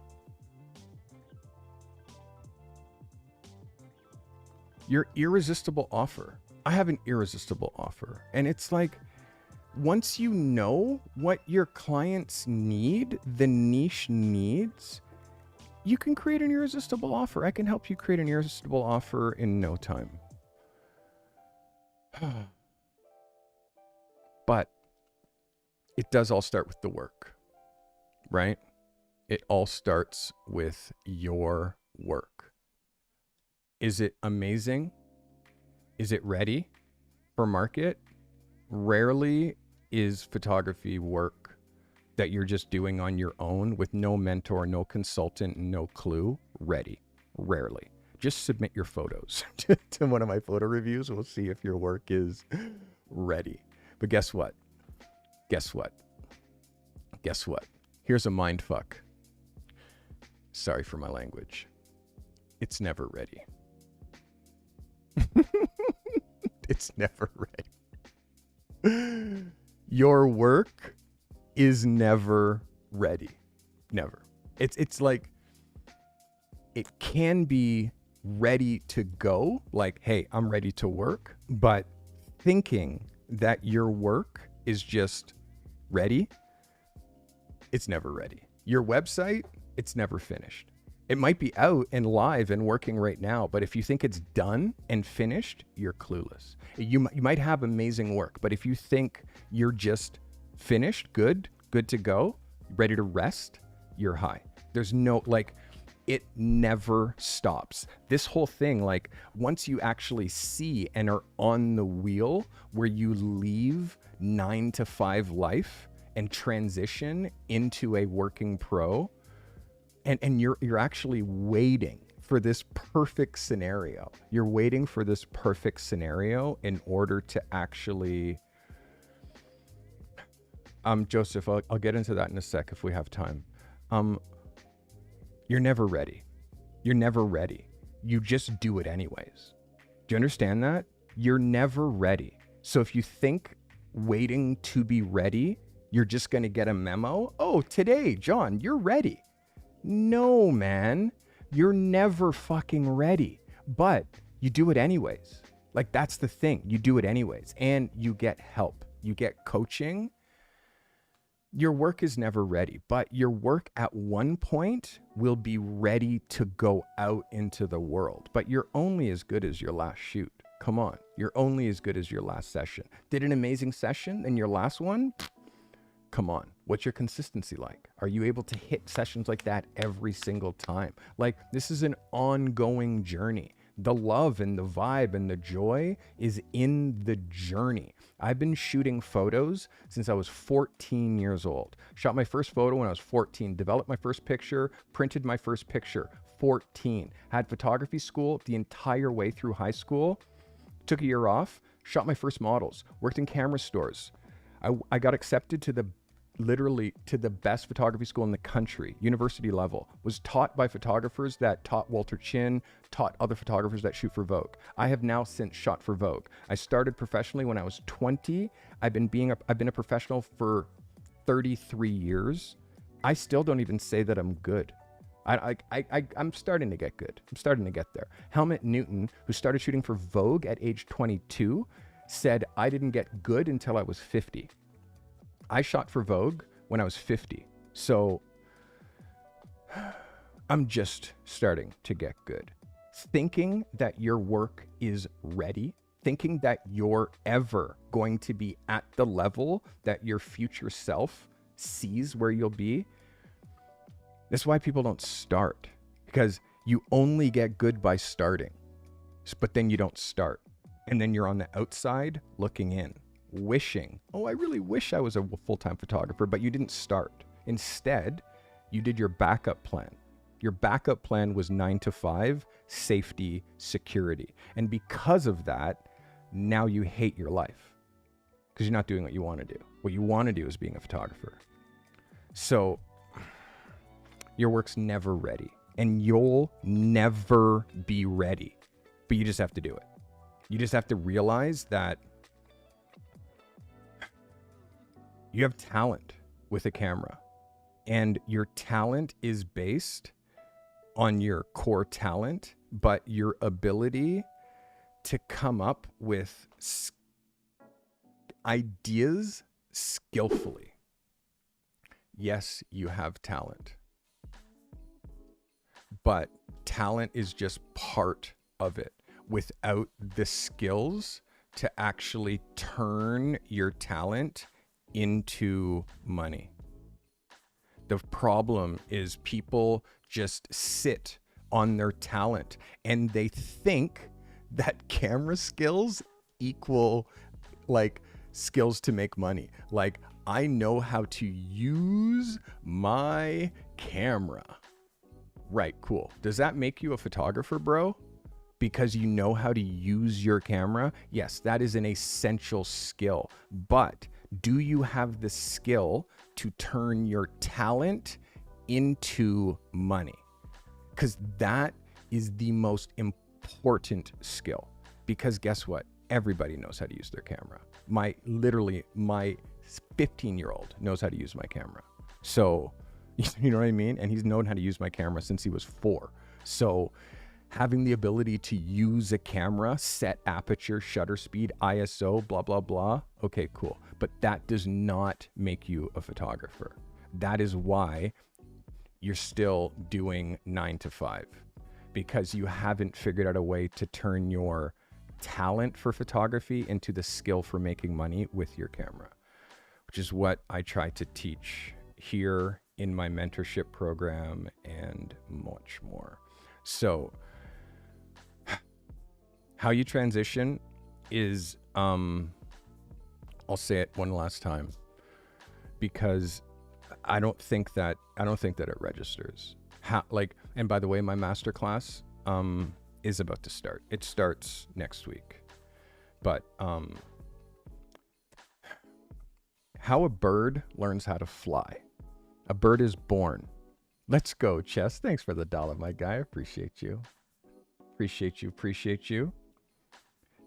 Your irresistible offer. I have an irresistible offer. And it's like, once you know what your clients need, the niche needs, you can create an irresistible offer. I can help you create an irresistible offer in no time. But it does all start with the work, right? It all starts with your work. Is it amazing? Is it ready for market? Rarely is photography work that you're just doing on your own with no mentor, no consultant, no clue ready. Rarely. Just submit your photos to one of my photo reviews. We'll see if your work is ready. But guess what? Guess what? Guess what? Here's a mind fuck. Sorry for my language. It's never ready. It's never ready. Your work is never ready. Never. It's like, it can be ready to go, like, hey, I'm ready to work, but thinking that your work is just ready, it's never ready. Your website, it's never finished. It might be out and live and working right now, but if you think it's done and finished, you're clueless. You might have amazing work, but if you think you're just finished, good to go, ready to rest, you're high. There's no, like, it never stops. This whole thing, like, once you actually see and are on the wheel where you leave 9-to-5 life and transition into a working pro, and you're actually waiting for this perfect scenario. You're waiting for this perfect scenario in order to actually, Joseph, I'll get into that in a sec if we have time. You're never ready. You're never ready. You just do it anyways. Do you understand that? You're never ready. So if you think waiting to be ready, you're just going to get a memo. Oh, today, John, you're ready. No, man, you're never fucking ready, but you do it anyways. Like, that's the thing. You do it anyways, and you get help. You get coaching. Your work is never ready, but your work at one point will be ready to go out into the world. But you're only as good as your last shoot. Come on. You're only as good as your last session. Did an amazing session in your last one? Come on. What's your consistency like? Are you able to hit sessions like that every single time? Like, this is an ongoing journey. The love and the vibe and the joy is in the journey. I've been shooting photos since I was 14 years old. Shot my first photo when I was 14, developed my first picture, printed my first picture, 14. Had photography school the entire way through high school, took a year off, shot my first models, worked in camera stores. I got accepted to the best photography school in the country, university level, was taught by photographers that taught Walter Chin, taught other photographers that shoot for Vogue. I have now since shot for Vogue. I started professionally when I was 20. I've been a professional for 33 years. I still don't even say that I'm good. I'm starting to get good. I'm starting to get there. Helmut Newton, who started shooting for Vogue at age 22, said, I didn't get good until I was 50. I shot for Vogue when I was 50. So I'm just starting to get good. Thinking that your work is ready, thinking that you're ever going to be at the level that your future self sees where you'll be. That's why people don't start, because you only get good by starting, but then you don't start. And then you're on the outside looking in, wishing, oh, I really wish I was a full-time photographer, but you didn't start. Instead, you did your backup plan. Your backup plan was 9 to 5, safety, security. And because of that, now you hate your life because you're not doing what you want to do. What you want to do is being a photographer. So your work's never ready, and you'll never be ready, but you just have to do it. You just have to realize that you have talent with a camera, and your talent is based on your core talent, but your ability to come up with ideas skillfully. Yes, you have talent, but talent is just part of it. Without the skills to actually turn your talent into money. The problem is people just sit on their talent and they think that camera skills equal like skills to make money. Like, I know how to use my camera. Right, cool. Does that make you a photographer, bro? Because you know how to use your camera? Yes, that is an essential skill. But do you have the skill to turn your talent into money? Because that is the most important skill. Because guess what? Everybody knows how to use their camera. My 15-year-old knows how to use my camera. So, you know what I mean? And he's known how to use my camera since he was 4. So having the ability to use a camera, set aperture, shutter speed, ISO, blah, blah, blah. Okay, cool. But that does not make you a photographer. That is why you're still doing 9 to 5, because you haven't figured out a way to turn your talent for photography into the skill for making money with your camera, which is what I try to teach here in my mentorship program and much more. So how you transition is, I'll say it one last time, because I don't think that it registers. And by the way, my masterclass is about to start. It starts next week. But how a bird learns how to fly. A bird is born. Let's go, Chess. Thanks for the $1, my guy. Appreciate you. Appreciate you.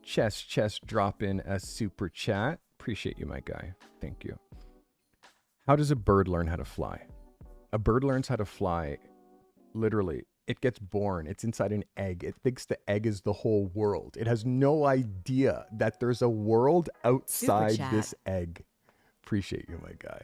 Chess, drop in a super chat. Appreciate you, my guy. Thank you. How does a bird learn how to fly? A bird learns how to fly, literally. It gets born. It's inside an egg. It thinks the egg is the whole world. It has no idea that there's a world outside this egg. Appreciate you, my guy.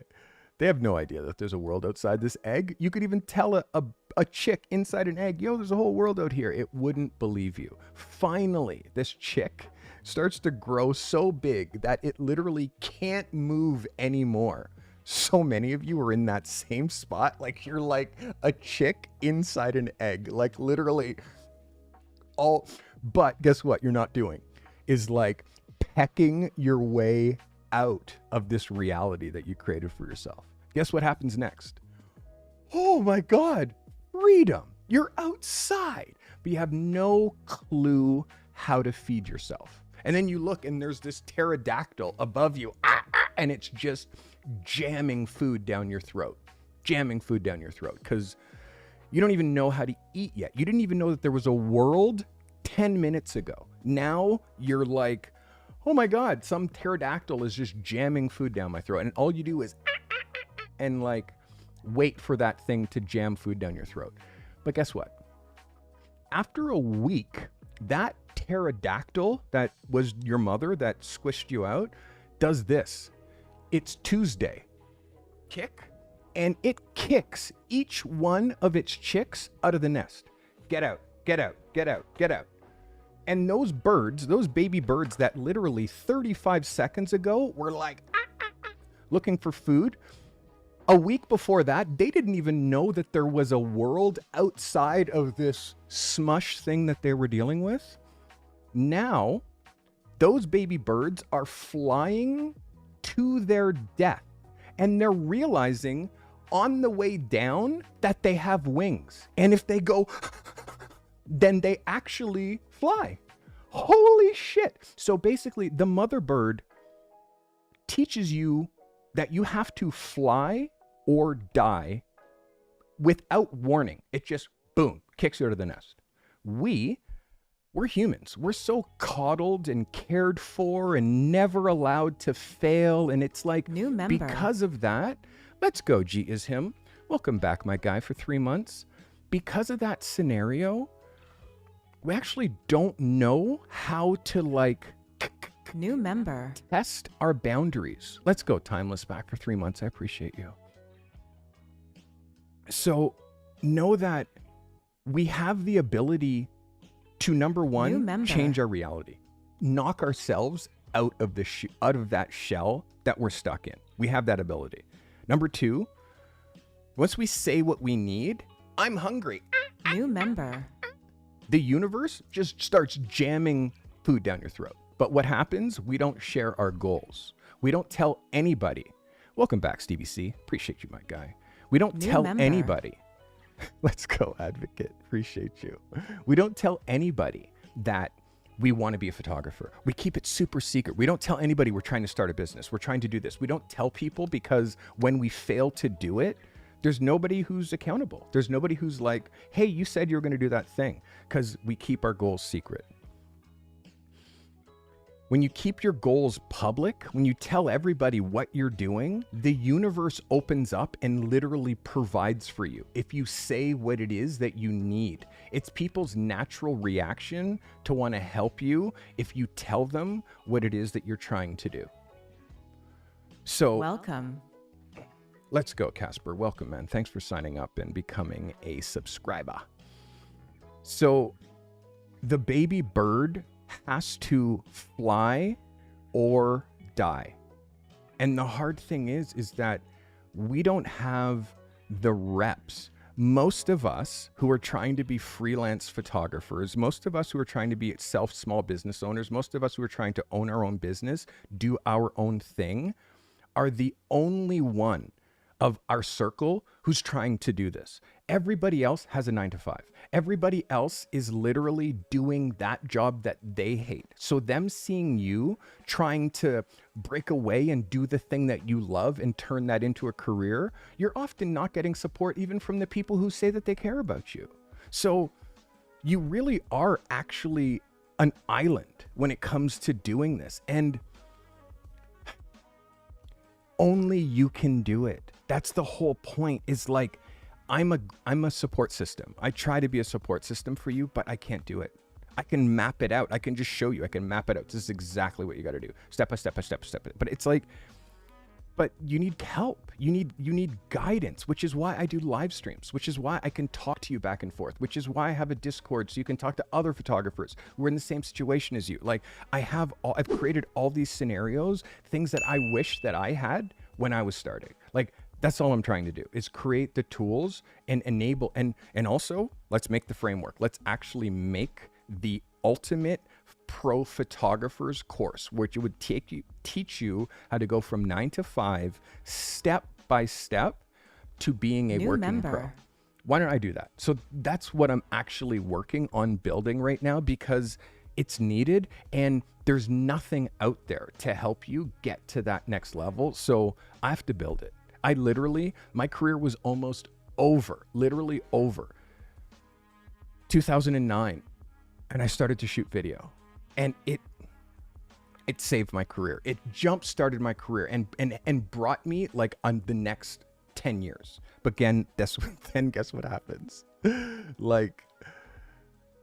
They have no idea that there's a world outside this egg. You could even tell a chick inside an egg, yo, there's a whole world out here. It wouldn't believe you. Finally, this chick starts to grow so big that it literally can't move anymore. So many of you are in that same spot. Like, you're like a chick inside an egg, like literally all. But guess what you're not doing is like pecking your way out of this reality that you created for yourself. Guess what happens next? Oh my God, freedom. You're outside, but you have no clue how to feed yourself. And then you look and there's this pterodactyl above you, and it's just jamming food down your throat, because you don't even know how to eat yet. You didn't even know that there was a world 10 minutes ago. Now you're like, oh my God, some pterodactyl is just jamming food down my throat. And all you do is and like wait for that thing to jam food down your throat. But guess what? After a week, that pterodactyl that was your mother that squished you out does this. It's Tuesday. Kick. And it kicks each one of its chicks out of the nest. Get out, get out, get out, get out. And those birds, those baby birds that literally 35 seconds ago were like looking for food, a week before that, they didn't even know that there was a world outside of this smush thing that they were dealing with. Now, those baby birds are flying to their death, and they're realizing on the way down that they have wings. And if they go, then they actually fly. Holy shit. So basically, the mother bird teaches you that you have to fly or die without warning. It just, boom, kicks you out of the nest. We're humans. We're so coddled and cared for and never allowed to fail. And it's like, because of that, let's go, G is him. Welcome back, my guy, for 3 months. Because of that scenario, we actually don't know how to like New member. Test our boundaries. Let's go, Timeless, back for 3 months. I appreciate you. So know that we have the ability to, number one, change our reality, knock ourselves out of that shell that we're stuck in. We have that ability. Number two, once we say what we need, I'm hungry. New member. The universe just starts jamming food down your throat. But what happens? We don't share our goals. We don't tell anybody. Welcome back, Stevie C. Appreciate you, my guy. We don't tell anybody. Let's go, advocate. Appreciate you. We don't tell anybody that we want to be a photographer. We keep it super secret. We don't tell anybody we're trying to start a business. We're trying to do this. We don't tell people because when we fail to do it, there's nobody who's accountable. There's nobody who's like, hey, you said you were going to do that thing, because we keep our goals secret. When you keep your goals public, when you tell everybody what you're doing, the universe opens up and literally provides for you. If you say what it is that you need, it's people's natural reaction to want to help you if you tell them what it is that you're trying to do. So welcome. Let's go, Casper. Welcome, man. Thanks for signing up and becoming a subscriber. So the baby bird has to fly or die. And the hard thing is that we don't have the reps. Most of us who are trying to be freelance photographers, most of us who are trying to be small business owners, most of us who are trying to own our own business, do our own thing, are the only one of our circle who's trying to do this. Everybody else has a 9-to-5. Everybody else is literally doing that job that they hate. So them seeing you trying to break away and do the thing that you love and turn that into a career, you're often not getting support even from the people who say that they care about you. So you really are actually an island when it comes to doing this. And only you can do it. That's the whole point, is like, I'm a support system. I try to be a support system for you, but I can't do it. I can map it out. I can just show you. I can map it out. This is exactly what you got to do. Step by step by step by step. But it's like, but you need help. You need guidance, which is why I do live streams, which is why I can talk to you back and forth, which is why I have a Discord so you can talk to other photographers who are in the same situation as you. Like I've created all these scenarios, things that I wish that I had when I was starting. Like, that's all I'm trying to do, is create the tools and enable, and also let's make the framework. Let's actually make the ultimate pro photographer's course, which would teach you how to go from 9 to 5, step by step, to being a working pro. Why don't I do that? So that's what I'm actually working on building right now, because it's needed and there's nothing out there to help you get to that next level. So I have to build it. My career was almost over, literally over. 2009, and I started to shoot video, and it saved my career. It jump-started my career and brought me like on the next 10 years. But again, guess what happens? Like,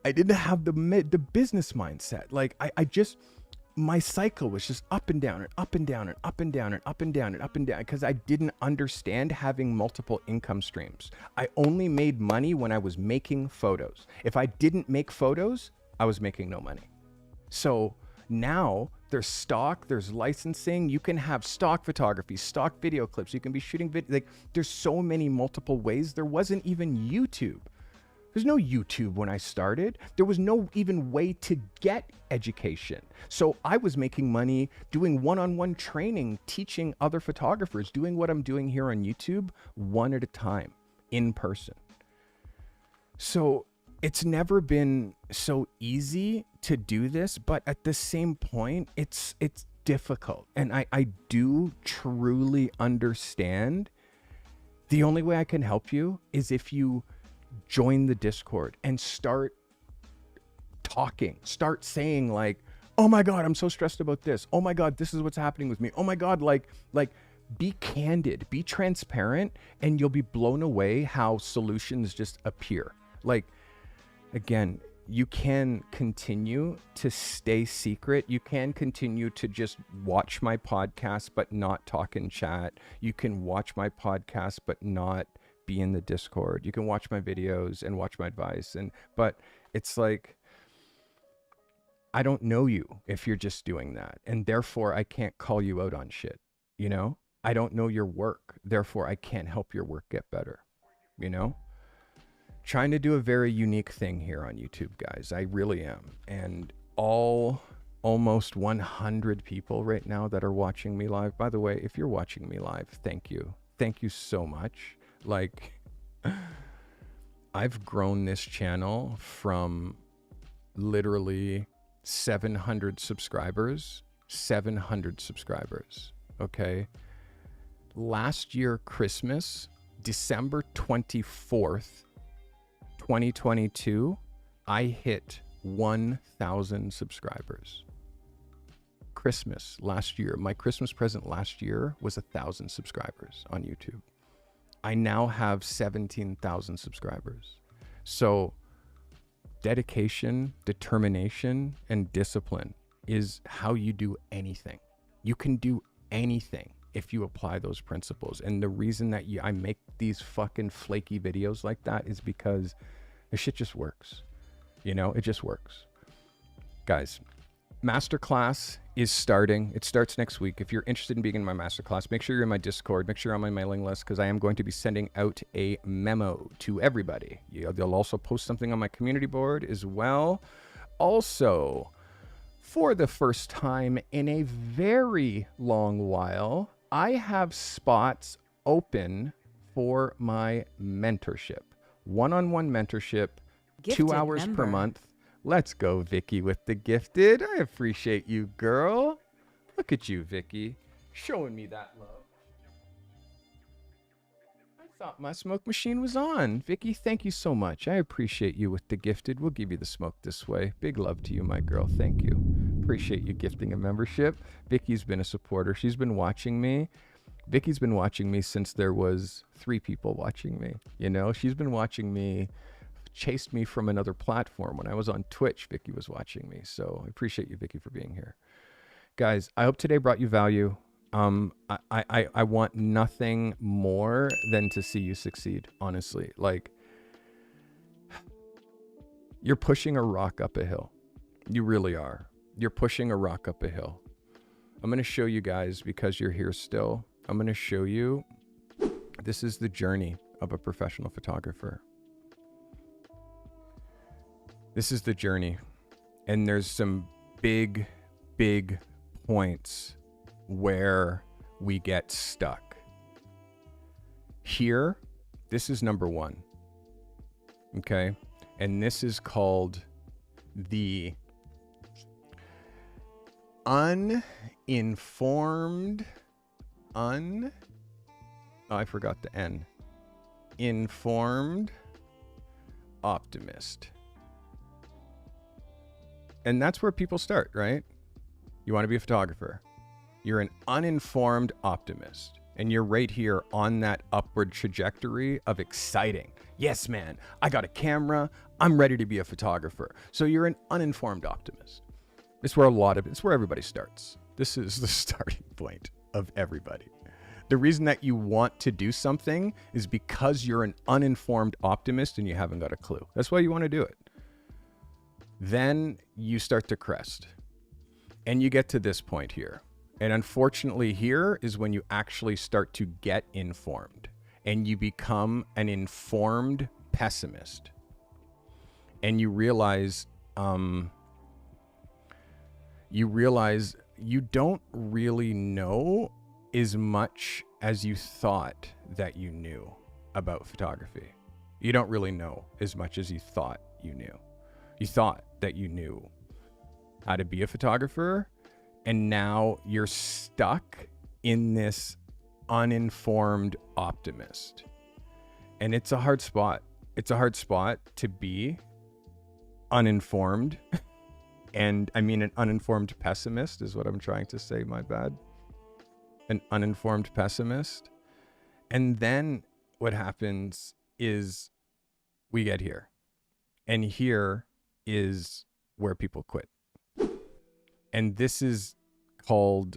I didn't have the business mindset. Like my cycle was just up and down and up and down and up and down and up and down and up and down, because I didn't understand having multiple income streams. I only made money when I was making photos. If I didn't make photos, I was making no money. So now there's stock, there's licensing. You can have stock photography, stock video clips. You can be shooting video. Like, there's so many multiple ways. There wasn't even YouTube. There's no YouTube when I started. There was no even way to get education. So I was making money doing one-on-one training, teaching other photographers, doing what I'm doing here on YouTube, one at a time, in person. So it's never been so easy to do this, but at the same point, it's difficult. And I do truly understand. The only way I can help you is if you join the Discord and start talking, start saying like, oh my God, I'm so stressed about this. Oh my God, this is what's happening with me. Oh my God, like be candid, be transparent, and you'll be blown away how solutions just appear. Like, again, you can continue to stay secret. You can continue to just watch my podcast, but not talk in chat. You can watch my podcast, but not be in the Discord. You can watch my videos and watch my advice. But it's like, I don't know you if you're just doing that. And therefore I can't call you out on shit. You know, I don't know your work. Therefore I can't help your work get better. You know, trying to do a very unique thing here on YouTube, guys. I really am. And almost 100 people right now that are watching me live. By the way, if you're watching me live, thank you. Thank you so much. Like, I've grown this channel from literally 700 subscribers. Okay. Last year, Christmas, December 24th, 2022, I hit 1,000 subscribers. Christmas last year, my Christmas present last year was 1,000 subscribers on YouTube. I now have 17,000 subscribers. So dedication, determination, and discipline is how you do anything. You can do anything if you apply those principles. And the reason that I make these fucking flaky videos like that is because the shit just works. You know, it just works. Guys, Masterclass is starting. It starts next week. If you're interested in being in my Masterclass, make sure you're in my Discord. Make sure you're on my mailing list, because I am going to be sending out a memo to everybody. They'll also post something on my community board as well. Also, for the first time in a very long while, I have spots open for my mentorship. One-on-one mentorship, Gifted 2 hours per member. month. Let's go, Vicky, with the gifted. I appreciate you, girl. Look at you, Vicky, showing me that love. I thought my smoke machine was on. Vicky, thank you so much. I appreciate you with the gifted. We'll give you the smoke this way. Big love to you, my girl. Thank you. Appreciate you gifting a membership. Vicky's been a supporter. She's been watching me. Vicky's been watching me since there was 3 people watching me. You know, she's been watching me, chased me from another platform. When I was on Twitch, Vicky was watching me. So I appreciate you, Vicky, for being here. Guys, I hope today brought you value. I want nothing more than to see you succeed, honestly. Like, you're pushing a rock up a hill. You really are. You're pushing a rock up a hill. I'm going to show you guys, because you're here still, I'm going to show you, this is the journey of a professional photographer. This is the journey. And there's some big, big points where we get stuck. Here, this is number 1. Okay? And this is called the uninformed, I forgot the N. Informed optimist. And that's where people start, right? You want to be a photographer. You're an uninformed optimist. And you're right here on that upward trajectory of exciting. Yes, man, I got a camera. I'm ready to be a photographer. So you're an uninformed optimist. It's where it's where everybody starts. This is the starting point of everybody. The reason that you want to do something is because you're an uninformed optimist and you haven't got a clue. That's why you want to do it. Then you start to crest and you get to this point here. And unfortunately, here is when you actually start to get informed and you become an informed pessimist. And you realize you don't really know as much as you thought that you knew about photography. You don't really know as much as you thought you knew. You thought that you knew how to be a photographer, and now you're stuck in this uninformed optimist. And it's a hard spot. It's a hard spot to be uninformed. And I mean, an uninformed pessimist is what I'm trying to say, my bad. An uninformed pessimist. And then what happens is we get here. And here is where people quit. And this is called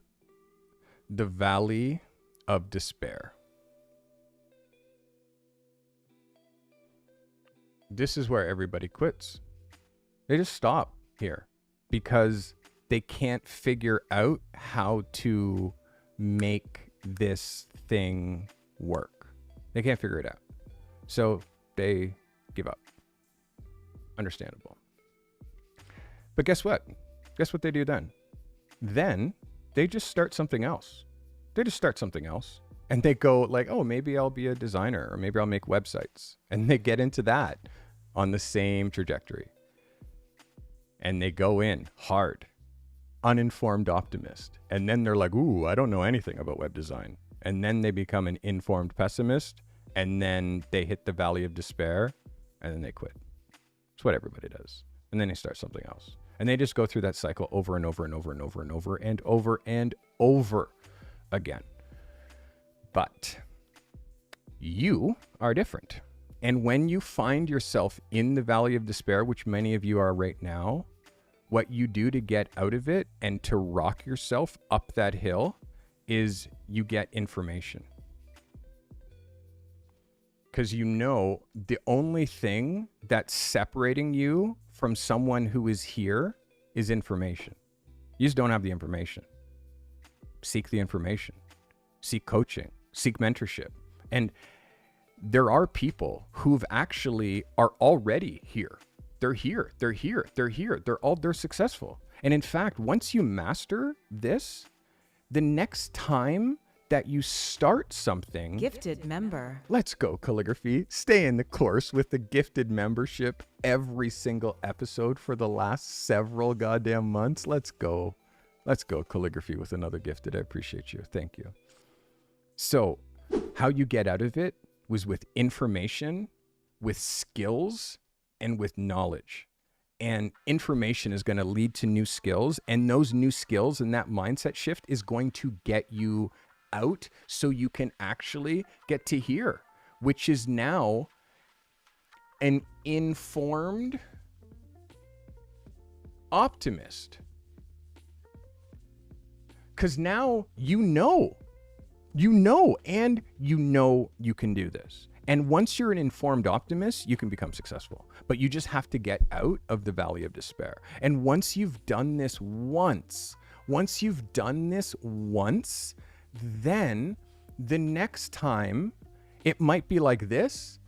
the Valley of Despair. This is where everybody quits. They just stop here because they can't figure out how to make this thing work. They can't figure it out. So they give up. Understandable. But guess what? Guess what they do then? Then they just start something else. They just start something else. And they go like, oh, maybe I'll be a designer, or maybe I'll make websites. And they get into that on the same trajectory. And they go in hard, uninformed optimist. And then they're like, ooh, I don't know anything about web design. And then they become an informed pessimist. And then they hit the valley of despair. And then they quit. It's what everybody does. And then they start something else. And they just go through that cycle over and over and over and over and over and over and over again. But you are different. And when you find yourself in the valley of despair, which many of you are right now, what you do to get out of it and to rock yourself up that hill is you get information. Because you know the only thing that's separating you from someone who is here is information. You just don't have the information. Seek the information. Seek coaching. Seek mentorship. And there are people who've actually are already here. They're here. They're here. They're here. They're successful. And in fact, once you master this, the next time that you start something, Gifted member. let's go calligraphy. Stay in the course with the gifted membership every single episode for the last several goddamn months. Let's go. Let's go calligraphy with another gifted. I appreciate you. Thank you. So how you get out of it was with information, with skills, and with knowledge. And information is going to lead to new skills. And those new skills and that mindset shift is going to get you out so you can actually get to here, which is now an informed optimist. Because now you know you can do this. And once you're an informed optimist, you can become successful. But you just have to get out of the valley of despair. And once you've done this once, then the next time it might be like this,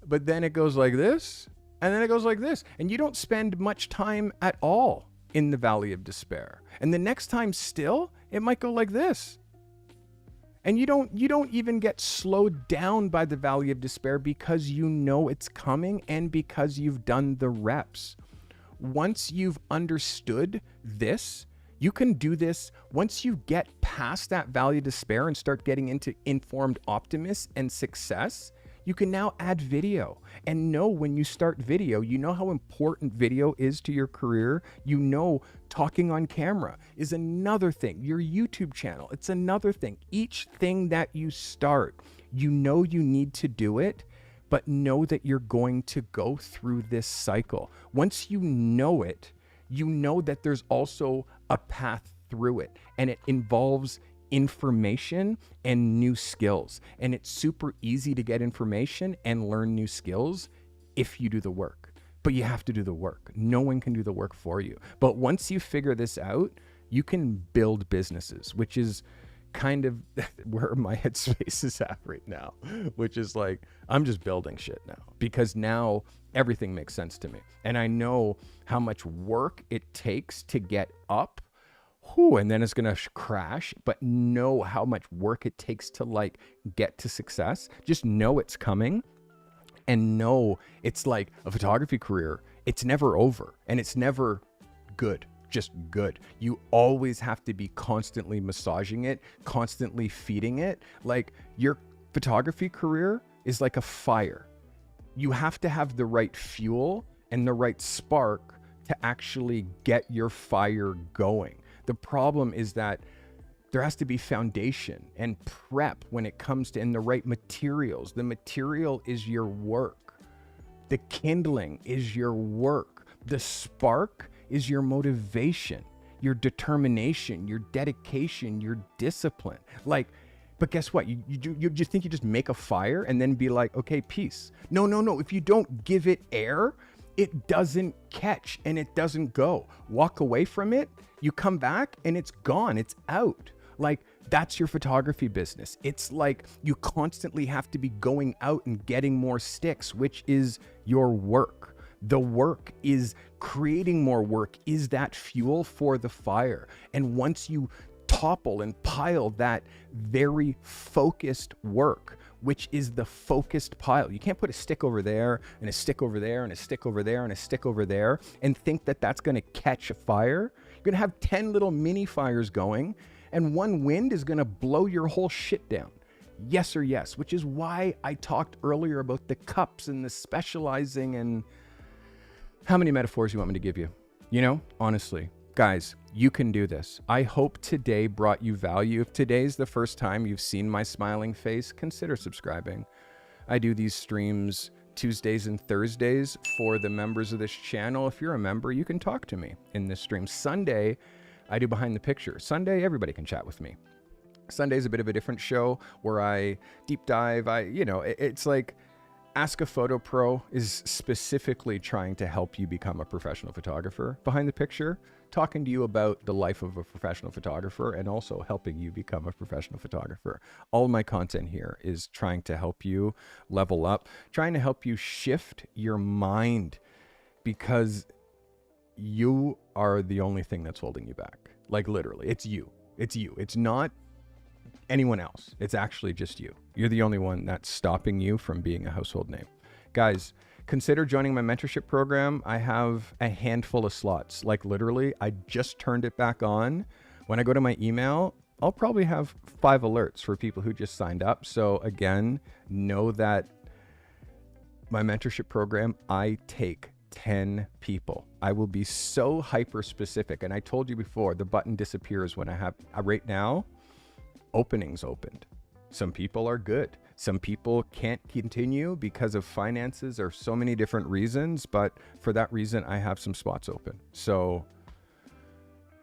but then it goes like this, and then it goes like this. And you don't spend much time at all in the valley of despair. And the next time still, it might go like this. And you don't even get slowed down by the valley of despair because you know it's coming and because you've done the reps. Once you've understood this, you can do this. Once you get past that valley of despair and start getting into informed optimists and success, you can now add video. And know when you start video, you know how important video is to your career. You know talking on camera is another thing. Your YouTube channel, it's another thing. Each thing that you start, you know you need to do it, but know that you're going to go through this cycle. Once you know it, you know that there's also a path through it, and it involves information and new skills. And it's super easy to get information and learn new skills if you do the work. But you have to do the work. No one can do the work for you. But once you figure this out, you can build businesses, which is kind of where my headspace is at right now, which is like, I'm just building shit now because now everything makes sense to me. And I know how much work it takes to get up. And then it's going to crash, but know how much work it takes to like get to success. Just know it's coming and know it's like a photography career. It's never over and it's never good, just good. You always have to be constantly massaging it, constantly feeding it. Like your photography career is like a fire. You have to have the right fuel and the right spark to actually get your fire going. The problem is that there has to be foundation and prep when it comes to, and the right materials. The material is your work. The kindling is your work. The spark is your motivation, your determination, your dedication, your discipline. Like, but guess what? You just think you just make a fire and then be like, okay, peace. No. If you don't give it air, it doesn't catch and it doesn't go. Walk away from it, you come back and it's gone. It's out. Like, that's your photography business. It's like you constantly have to be going out and getting more sticks, which is your work. The work is creating more work, is that fuel for the fire. And once you topple and pile that very focused work, which is the focused pile. You can't put a stick over there and a stick over there and a stick over there and a stick over there and think that that's going to catch a fire. You're going to have 10 little mini fires going, and one wind is going to blow your whole shit down. Yes or yes, which is why I talked earlier about the cups and the specializing and how many metaphors you want me to give you. You know, honestly, guys, you can do this. I hope today brought you value. If today's the first time you've seen my smiling face, consider subscribing. I do these streams Tuesdays and Thursdays for the members of this channel. If you're a member, you can talk to me in this stream. Sunday, I do Behind the Picture. Sunday, everybody can chat with me. Sunday's a bit of a different show where I deep dive. It's like Ask a Photo Pro is specifically trying to help you become a professional photographer. Behind the Picture, talking to you about the life of a professional photographer and also helping you become a professional photographer. All my content here is trying to help you level up, trying to help you shift your mind, because you are the only thing that's holding you back. Like, literally, it's you. It's you. It's not anyone else. It's actually just you. You're the only one that's stopping you from being a household name. Guys, consider joining my mentorship program. I have a handful of slots. Like, literally, I just turned it back on. When I go to my email, I'll probably have 5 alerts for people who just signed up. So again, know that my mentorship program, I take 10 people. I will be so hyper specific. And I told you before, the button disappears when I have, right now, openings opened. Some people are good. Some people can't continue because of finances or so many different reasons. But for that reason, I have some spots open. So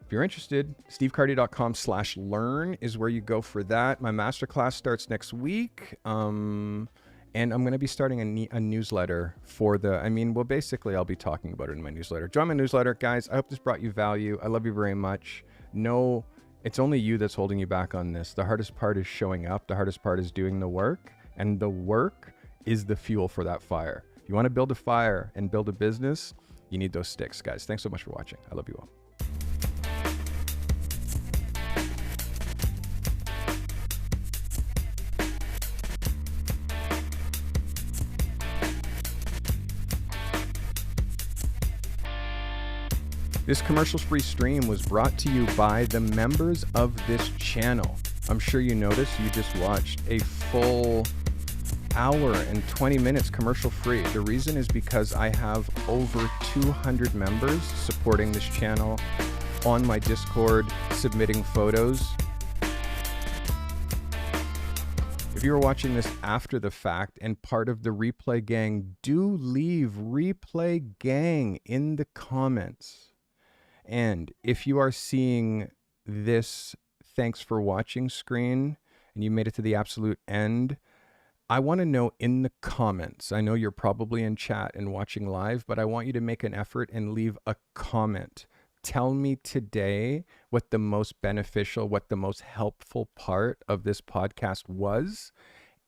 if you're interested, stevecarty.com/learn is where you go for that. My masterclass starts next week. And I'm going to be starting a newsletter for basically I'll be talking about it in my newsletter. Join my newsletter, guys. I hope this brought you value. I love you very much. No, it's only you that's holding you back on this. The hardest part is showing up. The hardest part is doing the work, and the work is the fuel for that fire. If you want to build a fire and build a business, you need those sticks, guys. Thanks so much for watching. I love you all. This commercial-free stream was brought to you by the members of this channel. I'm sure you noticed you just watched a full hour and 20 minutes commercial-free. The reason is because I have over 200 members supporting this channel on my Discord, submitting photos. If you're watching this after the fact and part of the Replay Gang, do leave Replay Gang in the comments. And if you are seeing this thanks for watching screen and you made it to the absolute end, I want to know in the comments. I know you're probably in chat and watching live, but I want you to make an effort and leave a comment. Tell me today what the most beneficial, what the most helpful part of this podcast was.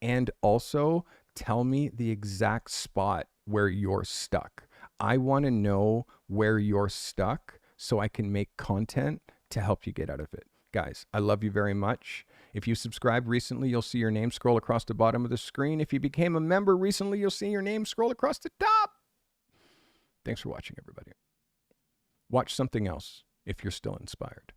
And also tell me the exact spot where you're stuck. I want to know where you're stuck, so I can make content to help you get out of it. Guys, I love you very much. If you subscribed recently, you'll see your name scroll across the bottom of the screen. If you became a member recently, you'll see your name scroll across the top. Thanks for watching, everybody. Watch something else if you're still inspired.